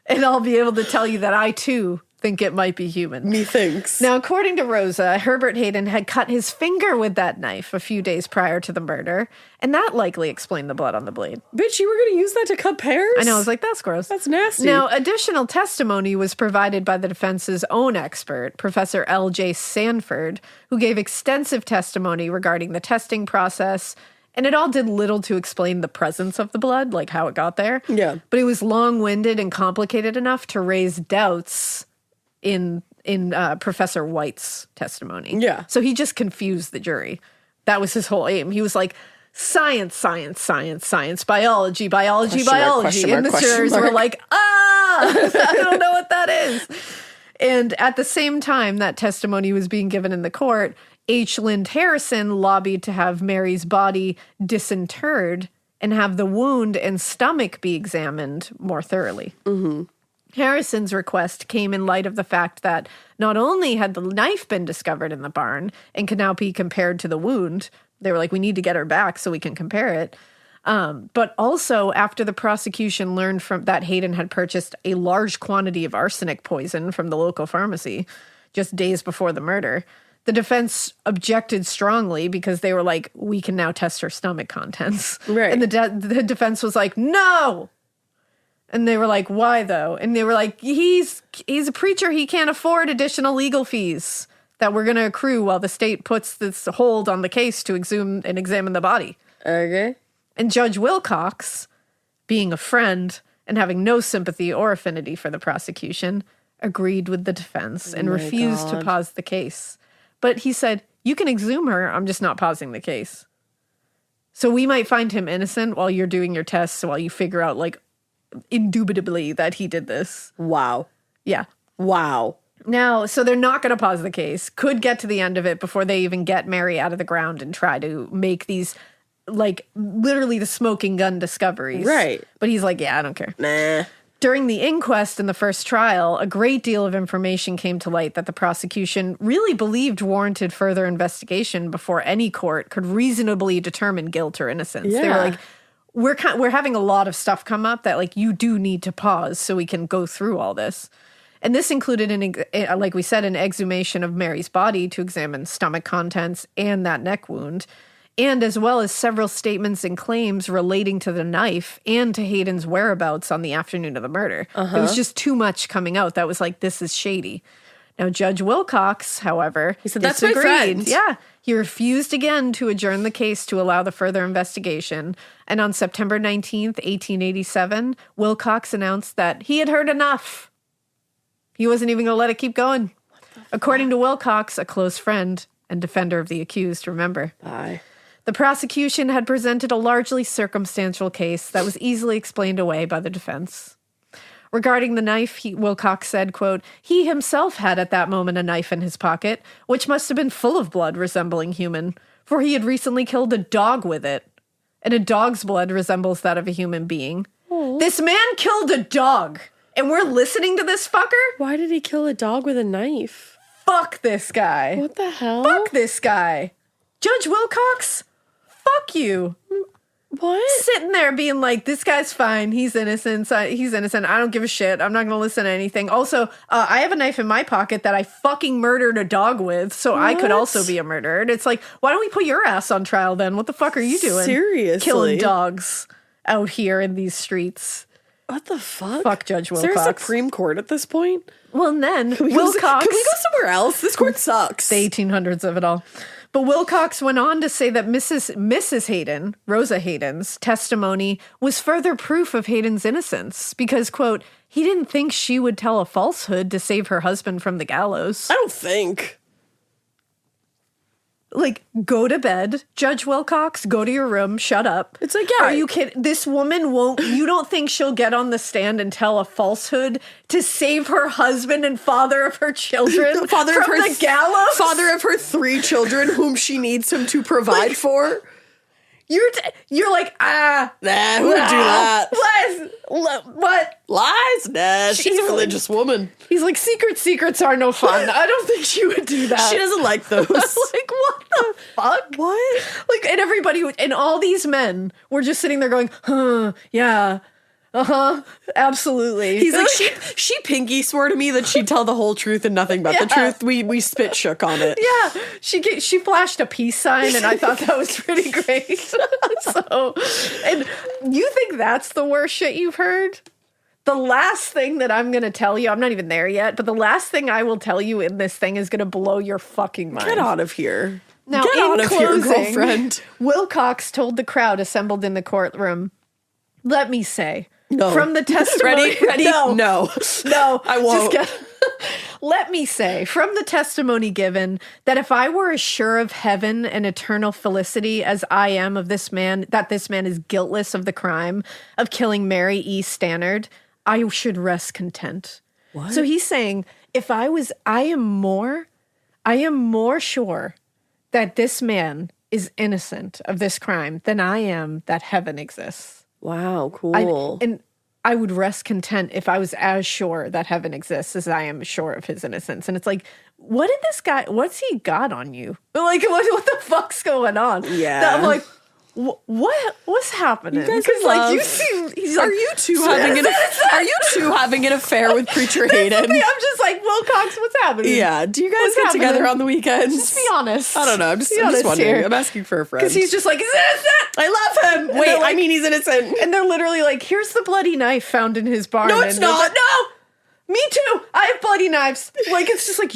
and I'll be able to tell you that I too think it might be human. Methinks. Now, according to Rosa, Herbert Hayden had cut his finger with that knife a few days prior to the murder, and that likely explained the blood on the blade. Bitch, you were going to use that to cut pears? I know, I was like, that's gross. That's nasty. Now, additional testimony was provided by the defense's own expert, Professor L.J. Sanford, who gave extensive testimony regarding the testing process, and it all did little to explain the presence of the blood, like how it got there. Yeah. But it was long-winded and complicated enough to raise doubts in Professor White's testimony. Yeah. So he just confused the jury. That was his whole aim. He was like, science, science, science, science, biology, biology, Question mark, biology. question mark, And the question jurors mark. were like, I don't know what that is. And at the same time that testimony was being given in the court, H. Lind Harrison lobbied to have Mary's body disinterred and have the wound and stomach be examined more thoroughly. Mm-hmm. Harrison's request came in light of the fact that not only had the knife been discovered in the barn and could now be compared to the wound, they were like, we need to get her back so we can compare it. But also after the prosecution learned from that Hayden had purchased a large quantity of arsenic poison from the local pharmacy just days before the murder, the defense objected strongly because they were like, we can now test her stomach contents. Right. And the defense was like, no. And they were like, why though? And they were like, he's a preacher. He can't afford additional legal fees that we're going to accrue while the state puts this hold on the case to exhume and examine the body. Okay. And Judge Wilcox, being a friend and having no sympathy or affinity for the prosecution, agreed with the defense and refused to pause the case. But he said, you can exhume her. I'm just not pausing the case. So we might find him innocent while you're doing your tests, while you figure out, like, indubitably that he did this. Wow. Yeah. Wow. Now, so they're not going to pause the case. Could get to the end of it before they even get Mary out of the ground and try to make these, like, literally the smoking gun discoveries. Right. But he's like, yeah, I don't care. Nah. During the inquest in the first trial, a great deal of information came to light that the prosecution really believed warranted further investigation before any court could reasonably determine guilt or innocence. They were Yeah. like, we're having a lot of stuff come up that, like, you do need to pause so we can go through all this. And this included, like we said, an exhumation of Mary's body to examine stomach contents and that neck wound, and as well as several statements and claims relating to the knife and to Hayden's whereabouts on the afternoon of the murder. It was just too much coming out. That was like, this is shady. Now, Judge Wilcox, however, he said, that's my friend. Yeah. He refused again to adjourn the case to allow the further investigation. And on September 19th, 1887, Wilcox announced that he had heard enough. He wasn't even going to let it keep going. According to Wilcox, a close friend and defender of the accused, remember. Bye. The prosecution had presented a largely circumstantial case that was easily explained away by the defense. Regarding the knife, Wilcox said, quote, he himself had at that moment a knife in his pocket, which must have been full of blood resembling human, for he had recently killed a dog with it, and a dog's blood resembles that of a human being. Aww. This man killed a dog, and we're listening to this fucker? Why did he kill a dog with a knife? Fuck this guy. What the hell? Fuck this guy. Judge Wilcox, fuck you. What? Sitting there being like, this guy's fine. He's innocent. He's innocent. I don't give a shit. I'm not going to listen to anything. Also, I have a knife in my pocket that I fucking murdered a dog with, so I could also be a murderer. And it's like, why don't we put your ass on trial then? What the fuck are you doing? Seriously? Killing dogs out here in these streets. What the fuck? Fuck Judge Wilcox. Is there a Supreme Court at this point? Well, and then Can we go somewhere else? This court sucks. The 1800s of it all. But Wilcox went on to say that Mrs. Hayden, Rosa Hayden's testimony was further proof of Hayden's innocence because, quote, he didn't think she would tell a falsehood to save her husband from the gallows. I don't think. Like, go to bed, Judge Wilcox, go to your room, shut up. It's like, yeah. Are you kidding? This woman won't, you don't think she'll get on the stand and tell a falsehood to save her husband and father of her children from the gallows? Father of her 3 children whom she needs him to provide for? You're like, who would do that? What? Lies? Nah, she's a religious woman. He's like, secrets are no fun. I don't think she would do that. She doesn't like those. Like, what the fuck? What? Like, and everybody, and all these men were just sitting there going, huh, yeah, absolutely. He's like, she pinky swore to me that she'd tell the whole truth and nothing but the truth. We spit shook on it. Yeah, she flashed a peace sign, and I thought that was pretty great. So, and you think that's the worst shit you've heard? The last thing that I'm going to tell you, I'm not even there yet, but the last thing I will tell you in this thing is going to blow your fucking mind. Get out of here. Now, Get out of here, girlfriend. Wilcox told the crowd assembled in the courtroom, let me say, no. From the testimony... Ready? No. I won't. Let me say, from the testimony given, that if I were as sure of heaven and eternal felicity as I am of this man, that this man is guiltless of the crime of killing Mary Stannard, I should rest content. What? So he's saying, I am more sure that this man is innocent of this crime than I am that heaven exists. Wow, cool. I would rest content if I was as sure that heaven exists as I am sure of his innocence. And it's like, what's he got on you? Like, what the fuck's going on? Yeah. I'm like, what's happening? Because like, you seem, he's like, are you two having an affair with Preacher Hayden? I'm just like, Wilcox, what's happening? Yeah. Do you guys get together on the weekends? Just be honest. I don't know. I'm just wondering. Here. I'm asking for a friend. Because he's just like, he's innocent. I love him. Wait, like, he's innocent. And they're literally like, here's the bloody knife found in his barn. No, it's not. Like, no. Me too. I have bloody knives. Like, it's just like,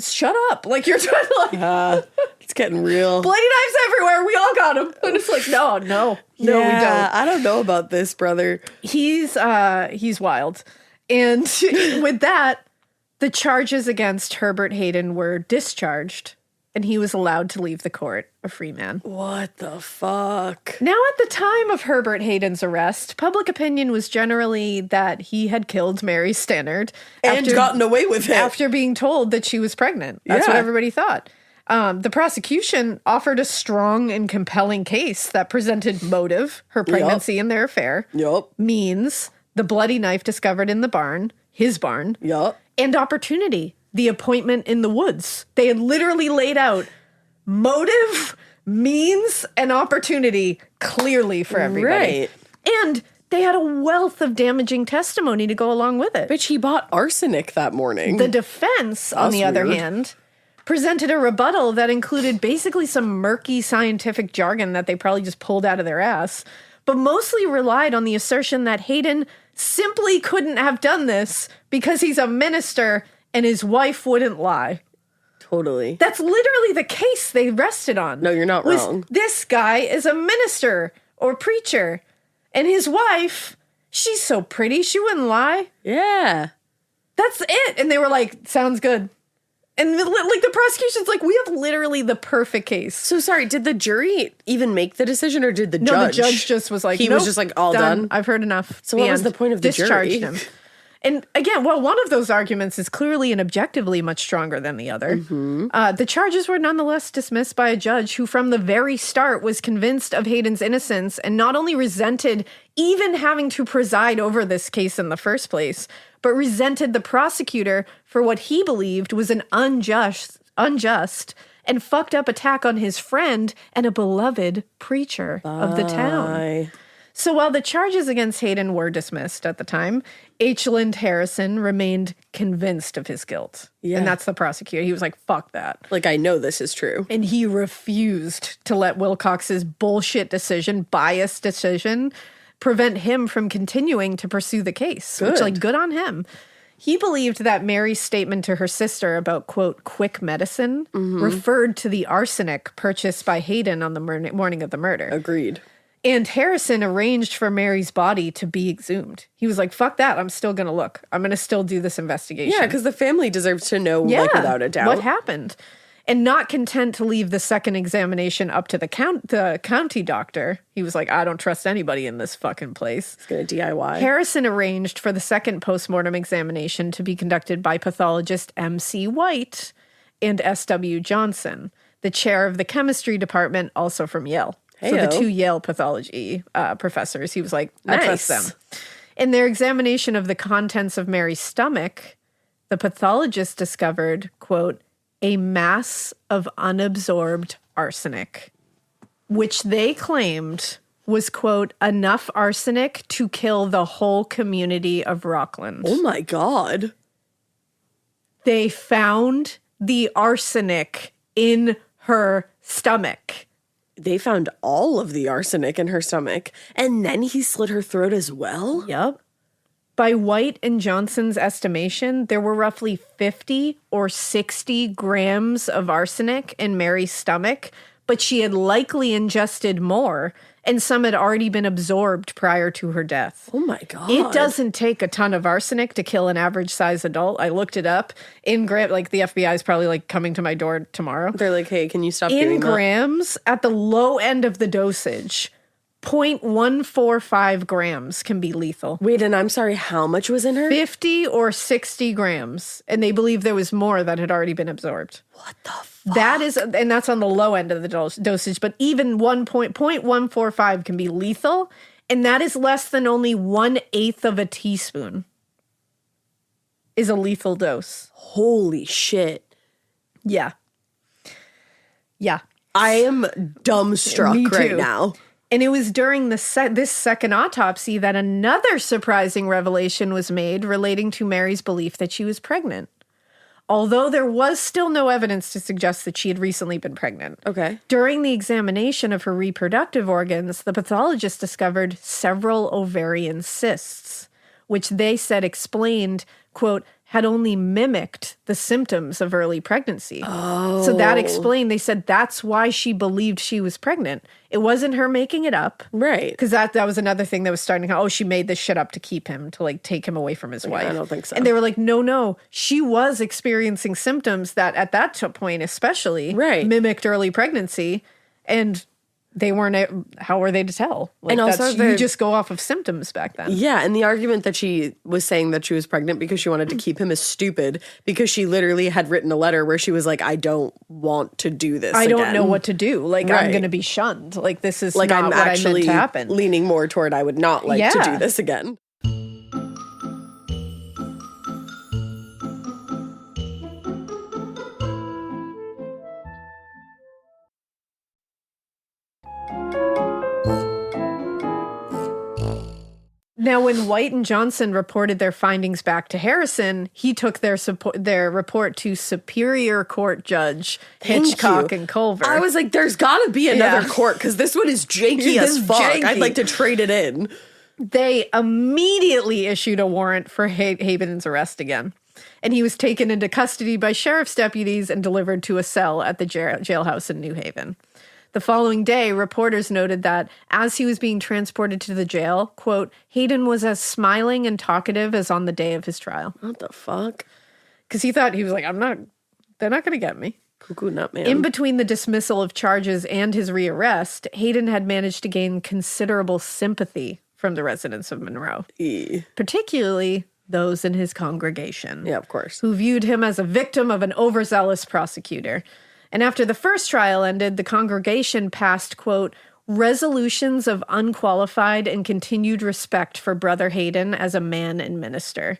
shut up. Like, you're trying to like... it's getting real. Bloody knives everywhere. We all got them. And it's like, no, we don't. I don't know about this, brother. He's wild. And with that, the charges against Herbert Hayden were discharged, and he was allowed to leave the court a free man. What the fuck? Now, at the time of Herbert Hayden's arrest, public opinion was generally that he had killed Mary Stannard. And gotten away with it. After being told that she was pregnant. That's what everybody thought. The prosecution offered a strong and compelling case that presented motive, her pregnancy and their affair, means, the bloody knife discovered in the barn, his barn, and opportunity, the appointment in the woods. They had literally laid out motive, means, and opportunity clearly for everybody. Right. And they had a wealth of damaging testimony to go along with it. Bitch, he bought arsenic that morning. The defense, on the other hand, presented a rebuttal that included basically some murky scientific jargon that they probably just pulled out of their ass, but mostly relied on the assertion that Hayden simply couldn't have done this because he's a minister and his wife wouldn't lie. Totally. That's literally the case they rested on. No, you're not wrong. This guy is a minister or preacher, and his wife, she's so pretty, she wouldn't lie. Yeah. That's it. And they were like, sounds good. And like the prosecution's like, we have literally the perfect case. So sorry, did the jury even make the decision, or did the judge? No, the judge just was like, he was just like, all done. I've heard enough. So what was the point of the Discharged jury? him. And again, one of those arguments is clearly and objectively much stronger than the other. Mm-hmm. The charges were nonetheless dismissed by a judge who from the very start was convinced of Hayden's innocence and not only resented even having to preside over this case in the first place, but resented the prosecutor for what he believed was an unjust and fucked up attack on his friend and a beloved preacher of the town. So while the charges against Hayden were dismissed at the time, H. Lynn Harrison remained convinced of his guilt. Yeah. And that's the prosecutor. He was like, fuck that. Like, I know this is true. And he refused to let Wilcox's bullshit decision, biased decision, prevent him from continuing to pursue the case. Good. Which, like, good on him. He believed that Mary's statement to her sister about, quote, quick medicine referred to the arsenic purchased by Hayden on the morning of the murder. Agreed. And Harrison arranged for Mary's body to be exhumed. He was like, fuck that, I'm still going to look. I'm going to still do this investigation. Yeah, because the family deserves to know, like, without a doubt. What happened. And not content to leave the second examination up to the county doctor, he was like, I don't trust anybody in this fucking place. It's going to DIY. Harrison arranged for the second postmortem examination to be conducted by pathologist M.C. White and S.W. Johnson, the chair of the chemistry department, also from Yale. So the two Yale pathology professors, he was like, I trust them. In their examination of the contents of Mary's stomach, the pathologist discovered, quote, a mass of unabsorbed arsenic, which they claimed was, quote, enough arsenic to kill the whole community of Rockland. Oh my God. They found the arsenic in her stomach. They found all of the arsenic in her stomach, and then he slit her throat as well? Yep. By White and Johnson's estimation, there were roughly 50 or 60 grams of arsenic in Mary's stomach, but she had likely ingested more, and some had already been absorbed prior to her death. Oh my God. It doesn't take a ton of arsenic to kill an average-sized adult. I looked it up. In grams, like the FBI is probably like coming to my door tomorrow. They're like, hey, can you stop doing that? In grams, at the low end of the dosage, 0.145 grams can be lethal. Wait, and I'm sorry, how much was in her? 50 or 60 grams. And they believe there was more that had already been absorbed. What the fuck? That is, and that's on the low end of the dosage, but even 0.145 can be lethal, and that is less than only 1/8 of a teaspoon is a lethal dose. Holy shit. Yeah. Yeah. I am dumbstruck right now. And it was during this second autopsy that another surprising revelation was made relating to Mary's belief that she was pregnant. Although there was still no evidence to suggest that she had recently been pregnant. Okay. During the examination of her reproductive organs, the pathologist discovered several ovarian cysts, which they said explained, quote, had only mimicked the symptoms of early pregnancy. Oh. So that explained, they said that's why she believed she was pregnant. It wasn't her making it up. Right. Because that was another thing that was starting to, she made this shit up to keep him, to like take him away from his wife. I don't think so. And they were like, no, she was experiencing symptoms that at that point especially mimicked early pregnancy. And they weren't, how were they to tell? Like, and also, you just go off of symptoms back then. Yeah, and the argument that she was saying that she was pregnant because she wanted to keep him is stupid, because she literally had written a letter where she was like, I don't want to do this I again. don't know what to do. Like, I'm going to be shunned. Like, this is like, not I'm what actually I meant to happen. Leaning more toward I would not like to do this again. Now, when White and Johnson reported their findings back to Harrison, he took their report to Superior Court Judge Hitchcock and Culver. I was like, there's got to be another court, because this one is janky as fuck. Janky. I'd like to trade it in. They immediately issued a warrant for Hayden's arrest again. And he was taken into custody by sheriff's deputies and delivered to a cell at the jailhouse in New Haven. The following day, reporters noted that as he was being transported to the jail, quote, Hayden was as smiling and talkative as on the day of his trial. What the fuck? Because he thought, he was like, they're not going to get me. Cuckoo nut man. In between the dismissal of charges and his rearrest, Hayden had managed to gain considerable sympathy from the residents of Monroe, particularly those in his congregation. Yeah, of course. Who viewed him as a victim of an overzealous prosecutor. And after the first trial ended, the congregation passed, quote, resolutions of unqualified and continued respect for Brother Hayden as a man and minister.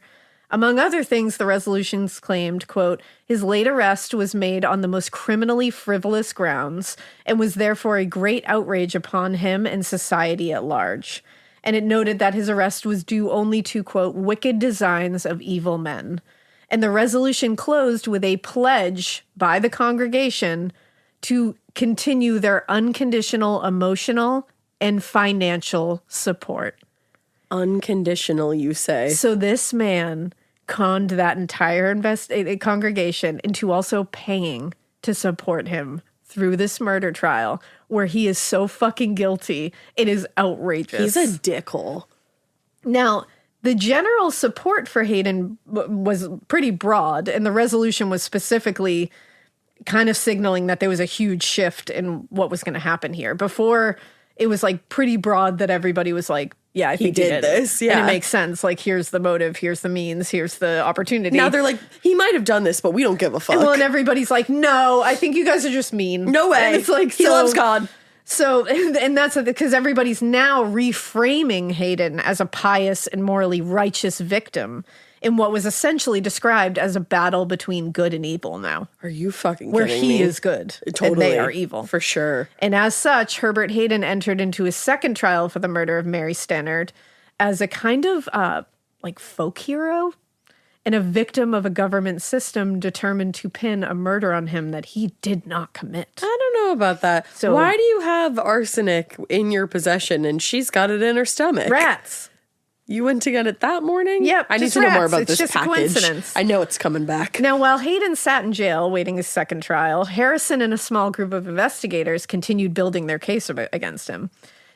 Among other things, the resolutions claimed, quote, his late arrest was made on the most criminally frivolous grounds and was therefore a great outrage upon him and society at large. And it noted that his arrest was due only to, quote, wicked designs of evil men. And the resolution closed with a pledge by the congregation to continue their unconditional emotional and financial support. Unconditional, you say? So this man conned that entire congregation into also paying to support him through this murder trial, where he is so fucking guilty. It is outrageous. He's a dickhole. Now, the general support for Hayden was pretty broad, and the resolution was specifically kind of signaling that there was a huge shift in what was going to happen here. Before, it was like pretty broad that everybody was like, yeah, I think he did this. Yeah. And it makes sense. Like, here's the motive, here's the means, here's the opportunity. Now they're like, he might have done this, but we don't give a fuck. And everybody's like, no, I think you guys are just mean. No way. And it's like, he loves God. So, and that's because everybody's now reframing Hayden as a pious and morally righteous victim in what was essentially described as a battle between good and evil now. Are you fucking where kidding he me? is good Totally. and they are evil. For sure. And as such, Herbert Hayden entered into his second trial for the murder of Mary Stannard as a kind of like folk hero and a victim of a government system determined to pin a murder on him that he did not commit. I don't know about that. So why do you have arsenic in your possession and she's got it in her stomach? Rats. You went to get it that morning? Yep, I need just to know more rats. about It's this just a package. coincidence. I know it's coming back. Now, while Hayden sat in jail waiting his second trial, Harrison and a small group of investigators continued building their case against him.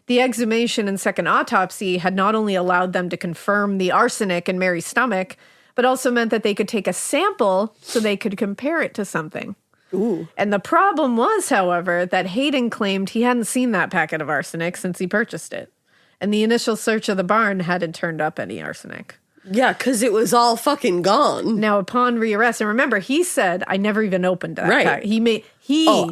The exhumation and second autopsy had not only allowed them to confirm the arsenic in Mary's stomach, but also meant that they could take a sample so they could compare it to something. Ooh. And the problem was, however, that Hayden claimed he hadn't seen that packet of arsenic since he purchased it. And the initial search of the barn hadn't turned up any arsenic. Yeah, because it was all fucking gone. Now, upon rearrest, and remember, he said, I never even opened that Right. packet.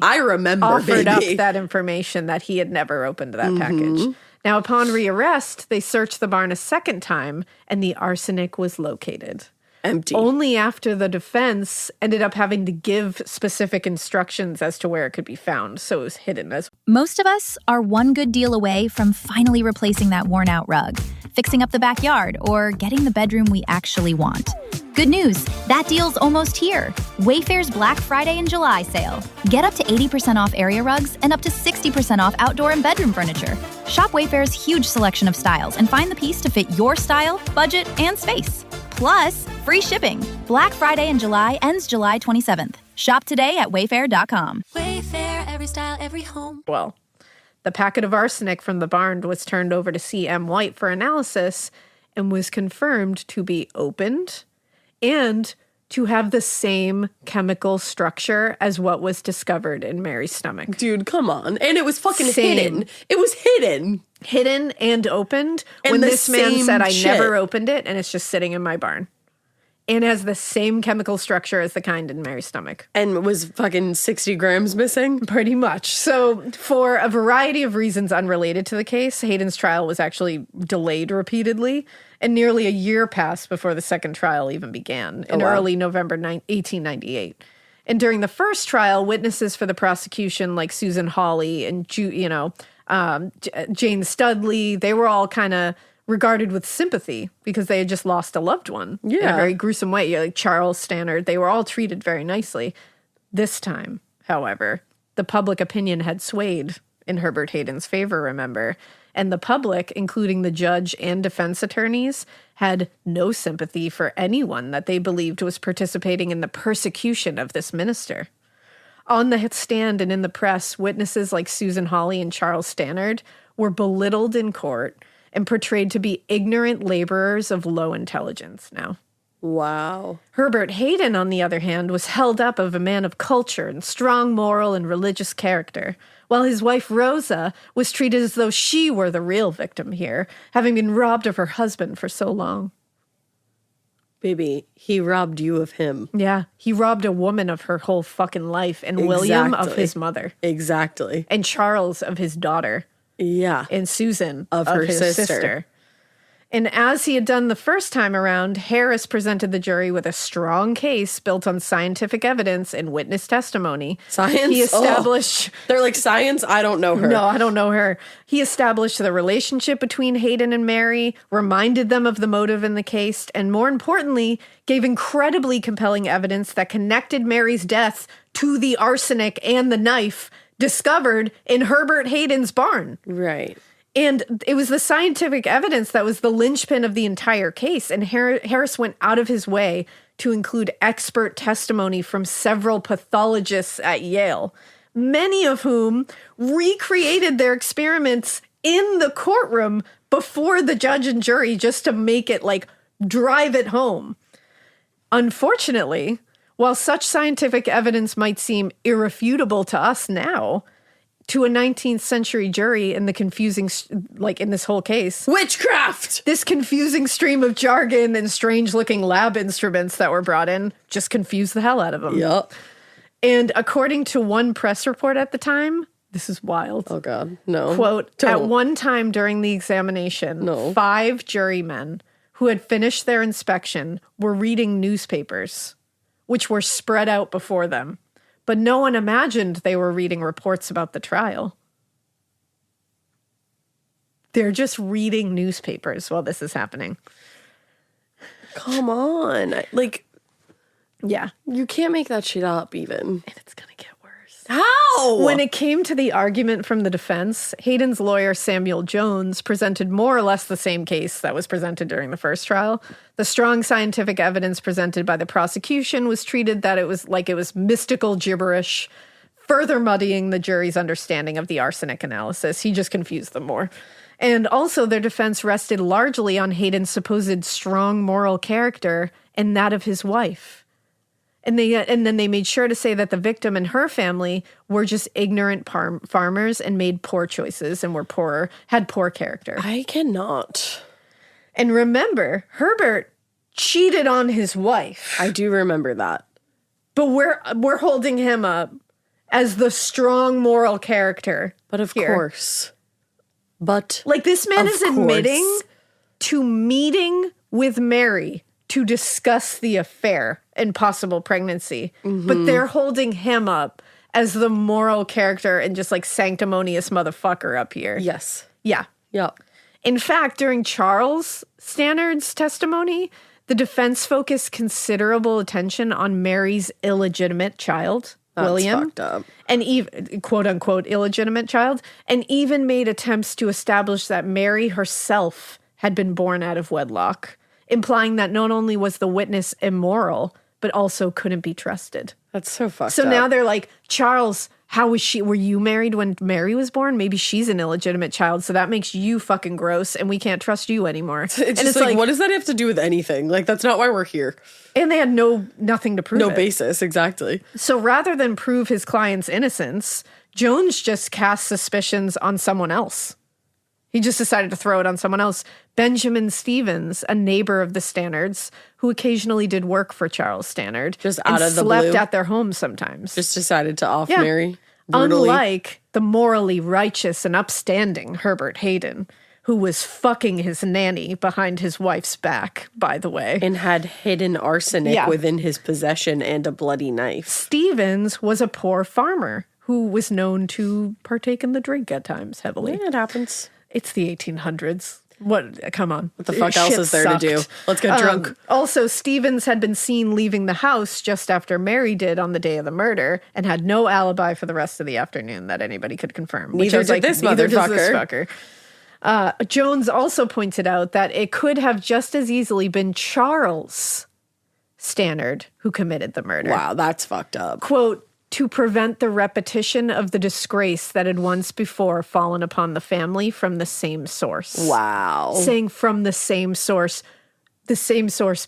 I remember, offered baby. up that information that he had never opened that package. Now, upon rearrest, they searched the barn a second time, and the arsenic was located. Empty. Only after the defense ended up having to give specific instructions as to where it could be found, so it was hidden as Most of us are one good deal away from finally replacing that worn-out rug, fixing up the backyard, or getting the bedroom we actually want. Good news, that deal's almost here. Wayfair's Black Friday and July sale. Get up to 80% off area rugs and up to 60% off outdoor and bedroom furniture. Shop Wayfair's huge selection of styles and find the piece to fit your style, budget, and space. Plus, free shipping. Black Friday in July ends July 27th. Shop today at wayfair.com. Wayfair, every style, every home. well. The packet of arsenic from the barn was turned over to C.M. White for analysis and was confirmed to be opened and to have the same chemical structure as what was discovered in Mary's stomach. Dude, come on. And it was fucking Same. hidden. It was hidden. Hidden and opened And when the this man same said, I shit. never opened it, and it's just sitting in my barn. And has the same chemical structure as the kind in Mary's stomach. And was fucking 60 grams missing. Pretty much. So, for a variety of reasons unrelated to the case, Hayden's trial was actually delayed repeatedly, and nearly a year passed before the second trial even began in early November 1898. And during the first trial, witnesses for the prosecution, like Susan Hawley and Jane Studley, they were all kind of regarded with sympathy because they had just lost a loved one in a Yeah. very gruesome way. Like Charles Stannard, they were all treated very nicely. This time, however, the public opinion had swayed in Herbert Hayden's favor, remember, and the public, including the judge and defense attorneys, had no sympathy for anyone that they believed was participating in the persecution of this minister. On the stand and in the press, witnesses like Susan Hawley and Charles Stannard were belittled in court and portrayed to be ignorant laborers of low intelligence now. Wow. Herbert Hayden, on the other hand, was held up as a man of culture and strong moral and religious character, while his wife Rosa was treated as though she were the real victim here, having been robbed of her husband for so long. Baby, he robbed you of him. Yeah, he robbed a woman of her whole fucking life, and William of Exactly. his mother, Exactly. and Charles of his daughter, Yeah. and Susan Of her his sister. And as he had done the first time around, Harris presented the jury with a strong case built on scientific evidence and witness testimony. Science? He established... They're like, science? I don't know her. No, I don't know her. He established the relationship between Hayden and Mary, reminded them of the motive in the case, and more importantly, gave incredibly compelling evidence that connected Mary's death to the arsenic and the knife discovered in Herbert Hayden's barn. Right. And it was the scientific evidence that was the linchpin of the entire case. And Harris went out of his way to include expert testimony from several pathologists at Yale, many of whom recreated their experiments in the courtroom before the judge and jury just to make it like drive it home. Unfortunately, while such scientific evidence might seem irrefutable to us now, to a 19th century jury in the confusing, like in this whole case. Witchcraft! This confusing stream of jargon and strange looking lab instruments that were brought in just confused the hell out of them. Yup. And according to one press report at the time, this is wild. Oh, God. No. Quote, Don't. at one time during the examination, 5 jurymen who had finished their inspection were reading newspapers, which were spread out before them. But no one imagined they were reading reports about the trial. They're just reading newspapers while this is happening. Come on. Like, yeah. you can't make that shit up even. And it's going to get worse. How? When it came to the argument from the defense, Hayden's lawyer, Samuel Jones, presented more or less the same case that was presented during the first trial. The strong scientific evidence presented by the prosecution was treated that it was mystical gibberish, further muddying the jury's understanding of the arsenic analysis. He just confused them more. And also their defense rested largely on Hayden's supposed strong moral character and that of his wife. And then they made sure to say that the victim and her family were just ignorant farmers and made poor choices and had poor character. I cannot. And remember, Herbert cheated on his wife. I do remember that. But we're holding him up as the strong moral character. But of here. course. But like this man of is admitting to meeting with Mary to discuss the affair and possible pregnancy. Mm-hmm. But they're holding him up as the moral character and just like sanctimonious motherfucker up here. Yes. Yeah. Yeah. In fact, during Charles Stannard's testimony, the defense focused considerable attention on Mary's illegitimate child, William. Fucked up. And even, quote unquote, illegitimate child, and even made attempts to establish that Mary herself had been born out of wedlock, implying that not only was the witness immoral, but also couldn't be trusted. That's so fucked up. So now they're like, Charles, how was she? Were you married when Mary was born? Maybe she's an illegitimate child, so that makes you fucking gross, and we can't trust you anymore. It's just like, what does that have to do with anything? Like, that's not why we're here. And they had nothing to prove No it. basis, exactly. So rather than prove his client's innocence, Jones just cast suspicions on someone else. He just decided to throw it on someone else. Benjamin Stevens, a neighbor of the Stannards, who occasionally did work for Charles Stannard. Just out of the slept blue. at their home sometimes. Just decided to off Mary. Brutally. Unlike the morally righteous and upstanding Herbert Hayden, who was fucking his nanny behind his wife's back, by the way. And had hidden arsenic within his possession and a bloody knife. Stevens was a poor farmer who was known to partake in the drink at times heavily. Yeah, it happens. It's the 1800s. What? Come on. What the fuck else is there to do? Let's get drunk. Also, Stevens had been seen leaving the house just after Mary did on the day of the murder and had no alibi for the rest of the afternoon that anybody could confirm. Neither did this motherfucker. Jones also pointed out that it could have just as easily been Charles Stannard who committed the murder. Wow, that's fucked up. Quote, to prevent the repetition of the disgrace that had once before fallen upon the family from the same source. Wow. Saying from the same source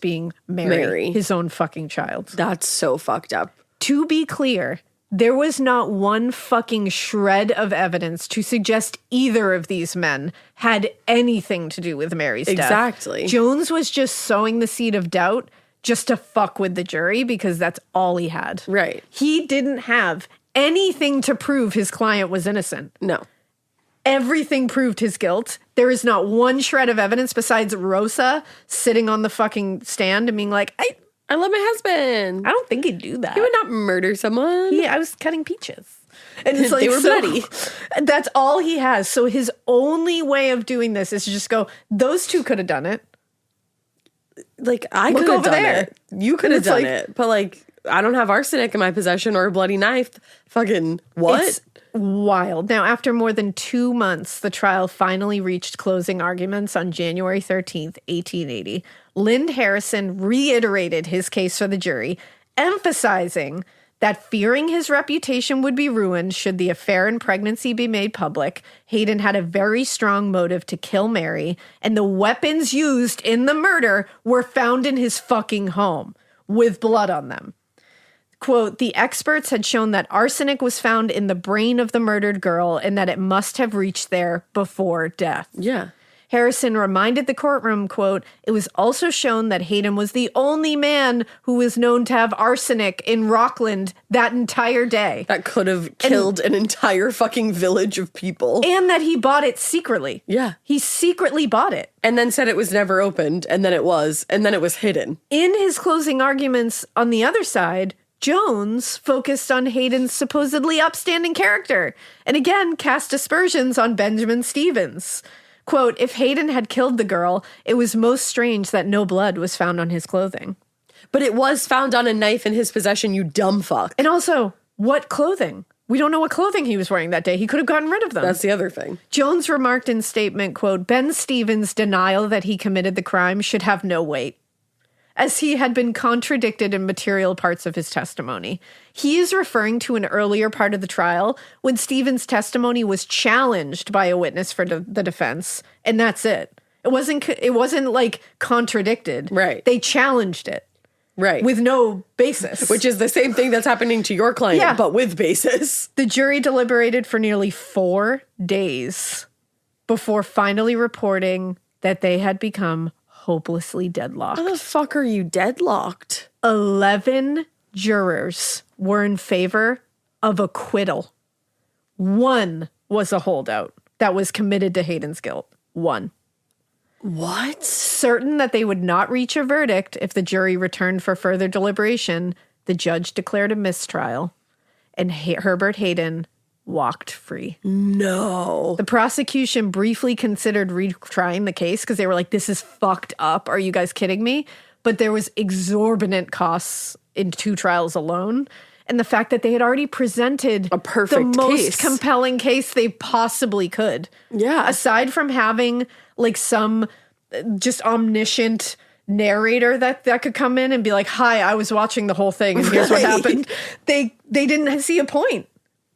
being Mary, his own fucking child. That's so fucked up. To be clear, there was not one fucking shred of evidence to suggest either of these men had anything to do with Mary's death. Exactly. Jones was just sowing the seed of doubt just to fuck with the jury because that's all he had. Right. He didn't have anything to prove his client was innocent. No. Everything proved his guilt. There is not one shred of evidence besides Rosa sitting on the fucking stand and being like, I love my husband. I don't think he'd do that. He would not murder someone. Yeah, I was cutting peaches. And it's like, They were bloody. That's all he has. So his only way of doing this is to just go, those two could have done it. Like, I Look could have over done there. it. You could have It's done like- it. But, like, I don't have arsenic in my possession or a bloody knife. Fucking what? It's wild. Now, after more than 2 months, the trial finally reached closing arguments on January 13th, 1880. Lynd Harrison reiterated his case for the jury, emphasizing that fearing his reputation would be ruined should the affair and pregnancy be made public, Hayden had a very strong motive to kill Mary, and the weapons used in the murder were found in his fucking home with blood on them. Quote, the experts had shown that arsenic was found in the brain of the murdered girl and that it must have reached there before death. Yeah. Harrison reminded the courtroom, quote, it was also shown that Hayden was the only man who was known to have arsenic in Rockland that entire day. That could have killed an entire fucking village of people. And that he bought it secretly. Yeah. He secretly bought it. And then said it was never opened, and then it was, and then it was hidden. In his closing arguments on the other side, Jones focused on Hayden's supposedly upstanding character and again cast aspersions on Benjamin Stevens. Quote, if Hayden had killed the girl, it was most strange that no blood was found on his clothing. But it was found on a knife in his possession, you dumb fuck. And also, what clothing? We don't know what clothing he was wearing that day. He could have gotten rid of them. That's the other thing. Jones remarked in statement, quote, Ben Stevens' denial that he committed the crime should have no weight, as he had been contradicted in material parts of his testimony. He is referring to an earlier part of the trial when Stevens' testimony was challenged by a witness for the defense, and that's it. It wasn't like contradicted. Right. They challenged it. Right. With no basis. Which is the same thing that's happening to your client, Yeah. but with basis. The jury deliberated for nearly 4 days before finally reporting that they had become hopelessly deadlocked. How the fuck are you deadlocked? 11 jurors were in favor of acquittal. 1 was a holdout that was committed to Hayden's guilt. 1. What? Certain that they would not reach a verdict if the jury returned for further deliberation, the judge declared a mistrial, and Herbert Hayden walked free. No. The prosecution briefly considered retrying the case because they were like, this is fucked up. Are you guys kidding me? But there was exorbitant costs in 2 trials alone. And the fact that they had already presented A perfect the most case. compelling case they possibly could. Yeah. Aside from having like some just omniscient narrator that could come in and be like, hi, I was watching the whole thing and here's what Right. happened. They didn't see a point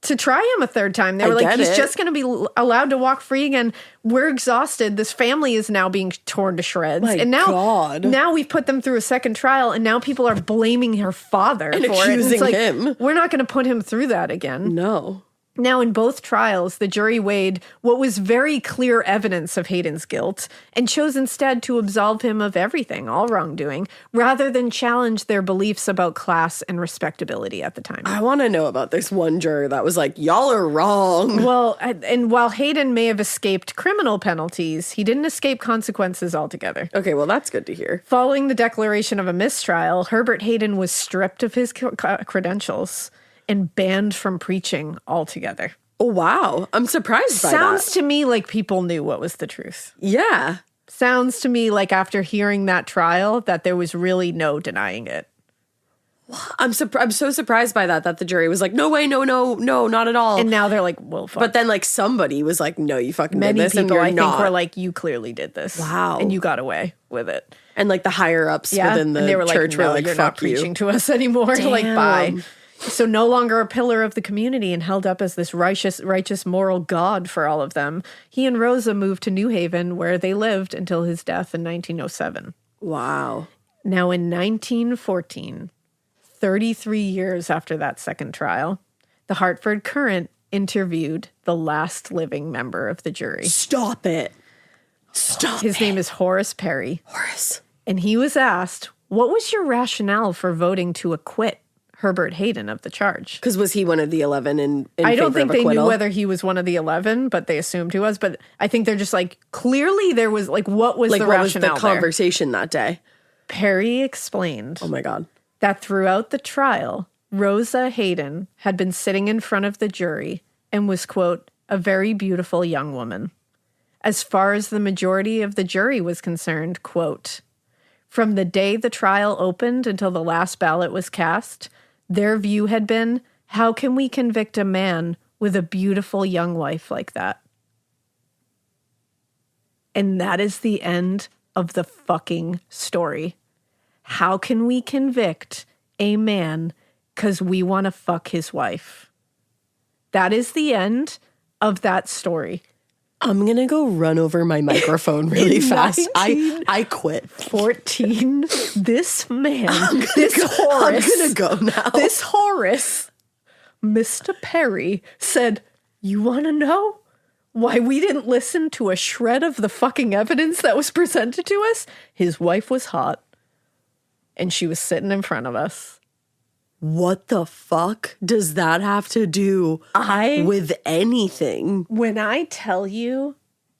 to try him a third time. They were like, get he's it. just going to be allowed to walk free again. We're exhausted. This family is now being torn to shreds. My and now, God. now we've put them through a second trial, and now people are blaming her father And for it. And accusing it's like, him. we're not going to put him through that again. No. Now, in both trials, the jury weighed what was very clear evidence of Hayden's guilt and chose instead to absolve him of everything, all wrongdoing, rather than challenge their beliefs about class and respectability at the time. I want to know about this one juror that was like, y'all are wrong. Well, and while Hayden may have escaped criminal penalties, he didn't escape consequences altogether. Okay, well, that's good to hear. Following the declaration of a mistrial, Herbert Hayden was stripped of his credentials and banned from preaching altogether. Oh, wow. I'm surprised by Sounds that. to me like people knew what was the truth. Yeah. Sounds to me like after hearing that trial that there was really no denying it. I'm so surprised by that the jury was like, no way, no, not at all. And now they're like, well, fuck. But then like somebody was like, no, you fucking many did this and people you're I think not. were like, you clearly did this. Wow. And you got away with it. And like the higher ups within the and they were church like, no, were like, you're fuck not preaching you. to us anymore. Like, Damn. bye. So no longer a pillar of the community and held up as this righteous moral god for all of them, he and Rosa moved to New Haven, where they lived until his death in 1907. Wow. Now in 1914, 33 years after that second trial, the Hartford Courant interviewed the last living member of the jury. Stop it. Stop His it. name is Horace Perry. Horace. And he was asked, what was your rationale for voting to acquit Herbert Hayden of the charge. Because was he one of the 11 in I don't favor think of they knew acquittal? whether he was one of the 11, but they assumed he was. But I think they're just like, clearly there was like, what was the what was the rationale there? conversation that day? Perry explained Oh my God. that throughout the trial, Rosa Hayden had been sitting in front of the jury and was, quote, a very beautiful young woman. As far as the majority of the jury was concerned, quote, from the day the trial opened until the last ballot was cast, their view had been, how can we convict a man with a beautiful young wife like that? And that is the end of the fucking story. How can we convict a man because we want to fuck his wife? That is the end of that story. I'm going to go run over my microphone really fast. I quit. 14. This man, this Horace. I'm going to go now. This Horace, Mr. Perry, said, you want to know why we didn't listen to a shred of the fucking evidence that was presented to us? His wife was hot, and she was sitting in front of us. What the fuck does that have to do with anything? When I tell you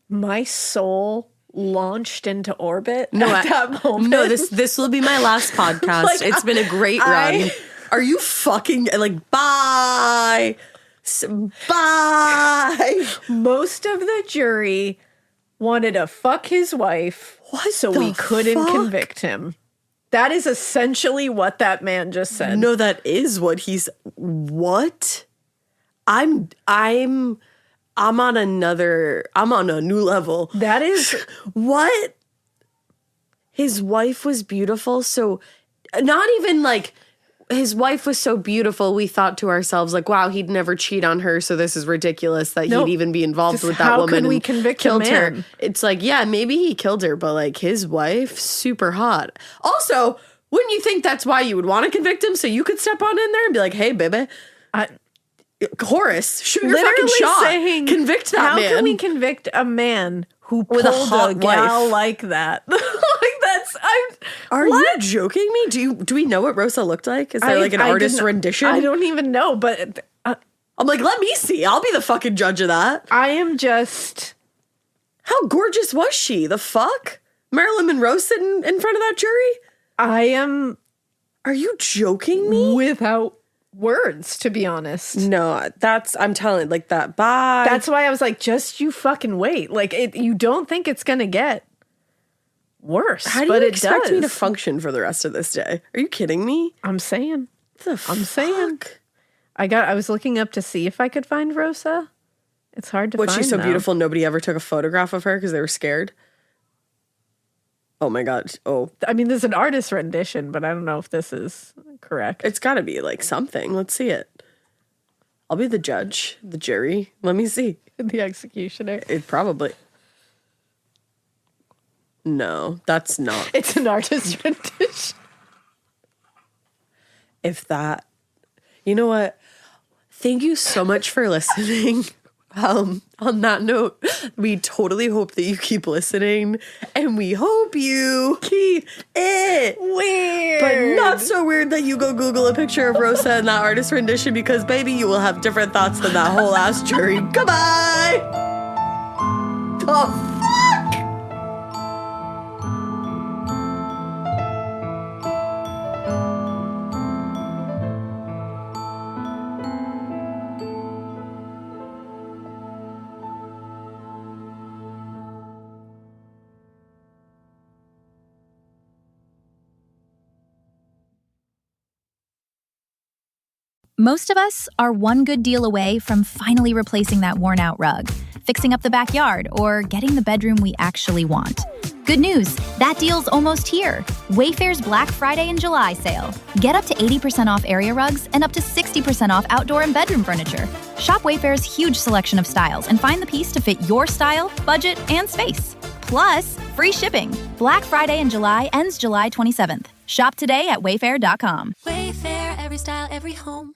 my soul launched into orbit at that moment. No, this will be my last podcast. Like, it's been a great run. Are you fucking like bye? Bye. Most of the jury wanted to fuck his wife, so we couldn't convict him. That is essentially what that man just said. No, that is what he's. What? I'm on a new level. That is what? His wife was beautiful, so not even like his wife was so beautiful, we thought to ourselves, like, wow, he'd never cheat on her, so this is ridiculous that he'd even be involved Just with that how woman. could we and convict a killed her. man? It's like, yeah, maybe he killed her, but like his wife, super hot. Also, wouldn't you think that's why you would want to convict him, so you could step on in there and be like, hey, baby, Horace, shoot your fucking shot. Saying, convict that man. How can we convict a man who With pulled a hot gal wife? like that? Are you joking me? Do we know what Rosa looked like? Is there like an artist rendition? I don't even know, but I'm like, let me see. I'll be the fucking judge of that. I am just... How gorgeous was she? The fuck? Marilyn Monroe sitting in front of that jury? I am... Are you joking me? Without words, to be honest. No, I'm telling, like that, bye. That's why I was like, just you fucking wait. Like, you don't think it's gonna get worse. How do you expect me to function for the rest of this day? Are you kidding me? I'm saying. I'm saying. I was looking up to see if I could find Rosa. It's hard to find. She's so though. beautiful, nobody ever took a photograph of her because they were scared. Oh my God. Oh. I mean, there's an artist rendition, but I don't know if this is correct. It's got to be like something. Let's see it. I'll be the judge, the jury. Let me see. The executioner. It probably. No, that's not. It's an artist rendition. If that. You know what? Thank you so much for listening. On that note, we totally hope that you keep listening, and we hope you keep it weird, but not so weird that you go Google a picture of Rosa and that artist rendition, because baby, you will have different thoughts than that whole ass jury. Goodbye. The fuck? Most of us are one good deal away from finally replacing that worn-out rug, fixing up the backyard, or getting the bedroom we actually want. Good news, that deal's almost here. Wayfair's Black Friday and July sale. Get up to 80% off area rugs and up to 60% off outdoor and bedroom furniture. Shop Wayfair's huge selection of styles and find the piece to fit your style, budget, and space. Plus, free shipping. Black Friday in July ends July 27th. Shop today at wayfair.com. Wayfair, every style, every home.